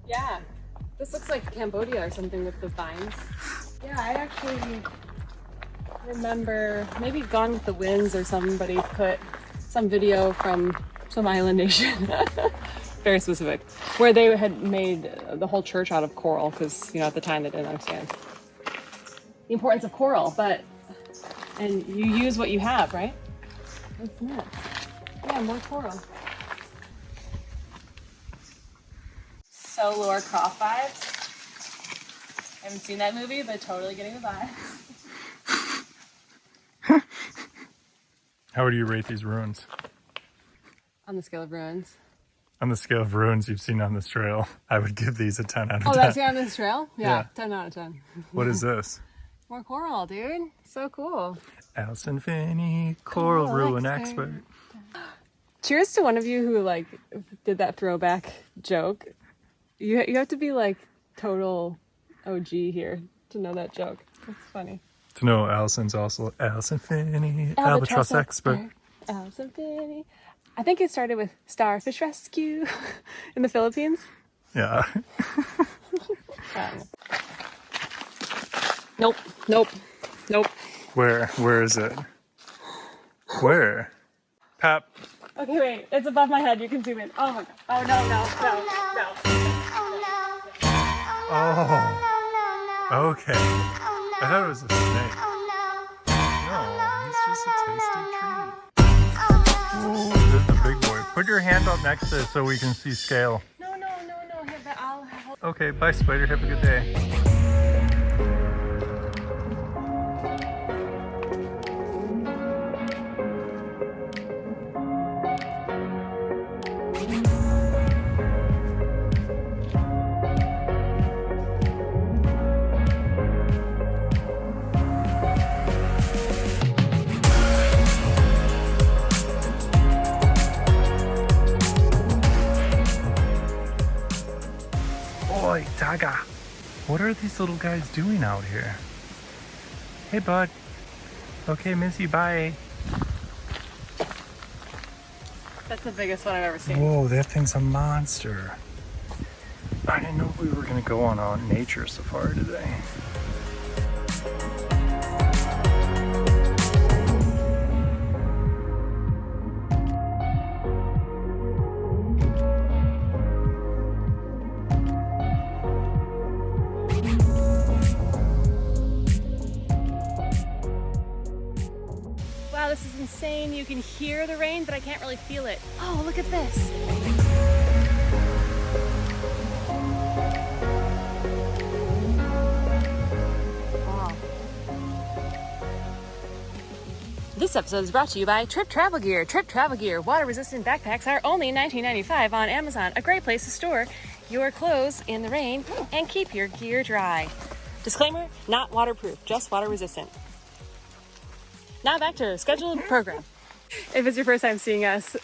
Yeah, this looks like Cambodia or something with the vines. Yeah, I actually remember maybe Gone with the Winds or somebody put some video from some island nation, very specific, where they had made the whole church out of coral because, you know, at the time they didn't understand the importance of coral, and you use what you have, right? That's nuts. Yeah, more coral. So Laura Croft vibes. I haven't seen that movie, but totally getting the vibes. How would you rate these ruins? On the scale of ruins. On the scale of ruins you've seen on this trail, I would give these a 10 out of 10. Oh, that's on this trail? Yeah, Yeah. 10 out of 10. What is this? More coral, dude. So cool. Alison Finney, coral ruin expert. expert. Cheers to one of you who like did that throwback joke. You have to be like total OG here to know that joke. That's funny. To know Alison's also Alison Finney, albatross expert. Alison Finney. I think it started with Starfish Rescue in the Philippines. Yeah. Nope. Where is it? Where? Pap. Okay, wait. It's above my head. You can zoom in. Oh my god. Oh no. Oh. Okay. I thought it was a snake. No, he's just a tasty treat. This is the big boy. Put your hand up next to it so we can see scale. No. Here, but I'll hold. Okay, bye Spider. Have a good day. Oi, Taga. What are these little guys doing out here? Hey, bud. Okay, miss you, bye. That's the biggest one I've ever seen. Whoa, that thing's a monster. I didn't know we were gonna go on a nature safari today. Wow, this is insane. You can hear the rain, but I can't really feel it. Oh, look at this. Wow. This episode is brought to you by Trip Travel Gear. Trip Travel Gear water-resistant backpacks are only $19.95 on Amazon. A great place to store your clothes in the rain and keep your gear dry. Disclaimer, not waterproof, just water-resistant. Now back to our scheduled program. If it's your first time seeing us,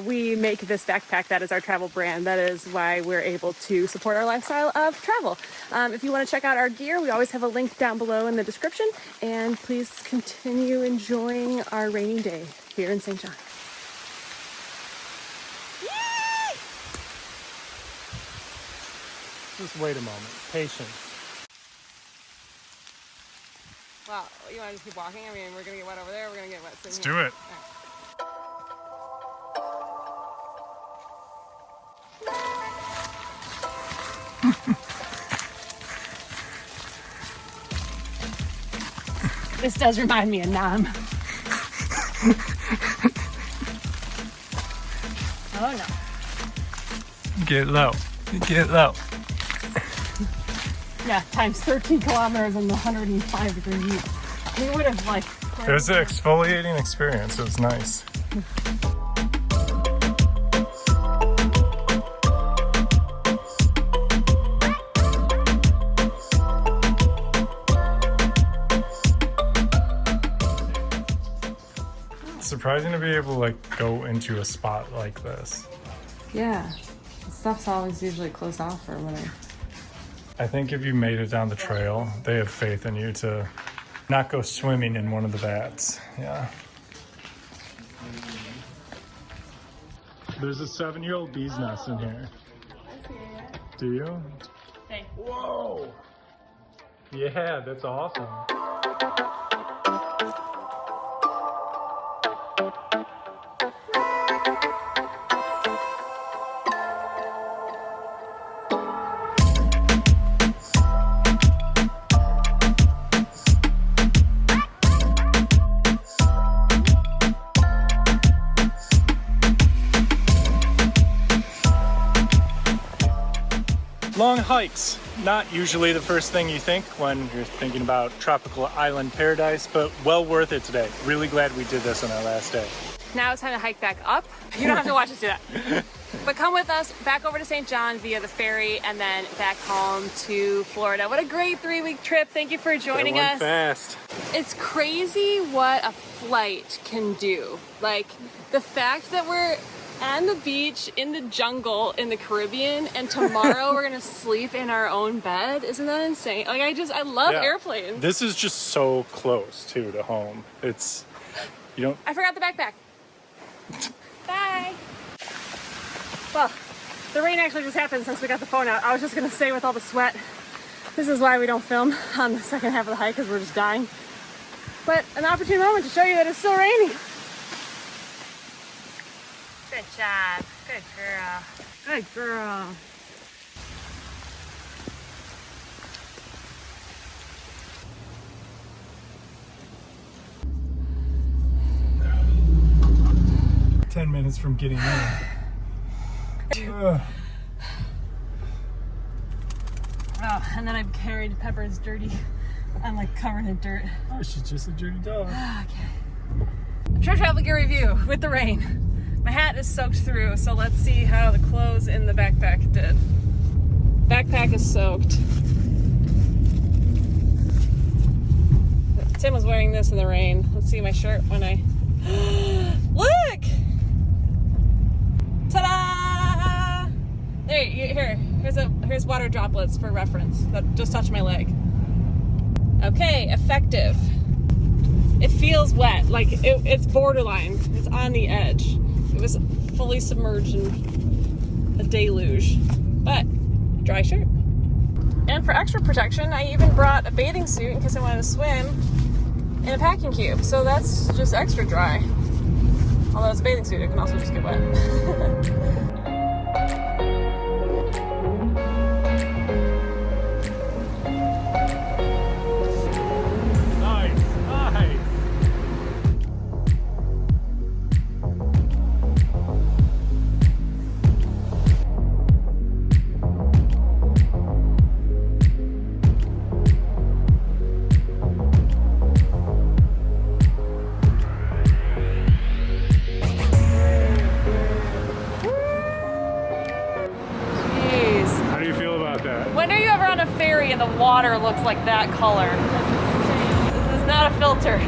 we make this backpack. That is our travel brand. That is why we're able to support our lifestyle of travel. If you want to check out our gear, we always have a link down below in the description. And please continue enjoying our rainy day here in St. John. Yay! Just wait a moment. Patience. Well, you want to just keep walking? I mean, we're going to get wet over there. We're going to get wet soon. Let's do it. This does remind me of Nam. Oh no. Get low. Get low. Yeah, times 13 kilometers and 105 degree heat. We would have like... It was an exfoliating experience. It was nice. surprising to be able to like go into a spot like this. Yeah, stuff's always usually closed off for when I think if you made it down the trail, they have faith in you to not go swimming in one of the vats. Yeah. There's a 7-year-old bee's nest in here. Do you? Hey. Whoa! Yeah, that's awesome. Long hikes, not usually the first thing you think when you're thinking about tropical island paradise, but well worth it today. Really glad we did this on our last day. Now it's time to hike back up. You don't have to watch us do that. But come with us back over to St. John via the ferry and then back home to Florida. What a great 3-week trip. Thank you for joining us. Fast. It's crazy what a flight can do. Like the fact that we're on the beach in the jungle in the Caribbean and tomorrow we're gonna sleep in our own bed. Isn't that insane? Like I love airplanes. This is just so close too to home. It's, you don't. I forgot the backpack. Bye. Well, the rain actually just happened since we got the phone out. I was just gonna say with all the sweat, this is why we don't film on the second half of the hike because we're just dying. But an opportune moment to show you that it's still raining. Good job. Good girl. Good girl. "10 minutes from getting in." Oh, and then I've carried Pepper's dirty. I'm like covered in dirt. Oh, she's just a dirty dog. Okay. Trip travel gear review with the rain. My hat is soaked through, so let's see how the clothes in the backpack did. Backpack is soaked. Tim was wearing this in the rain. Let's see my shirt when I... Look! Ta-da! There, here's water droplets for reference that just touched my leg. Okay, effective. It feels wet, like it's borderline. It's on the edge. It was fully submerged in a deluge, but dry shirt. And for extra protection, I even brought a bathing suit in case I wanted to swim in a packing cube. So that's just extra dry. Although it's a bathing suit, it can also just get wet. Ferry and the water looks like that color. This is not a filter.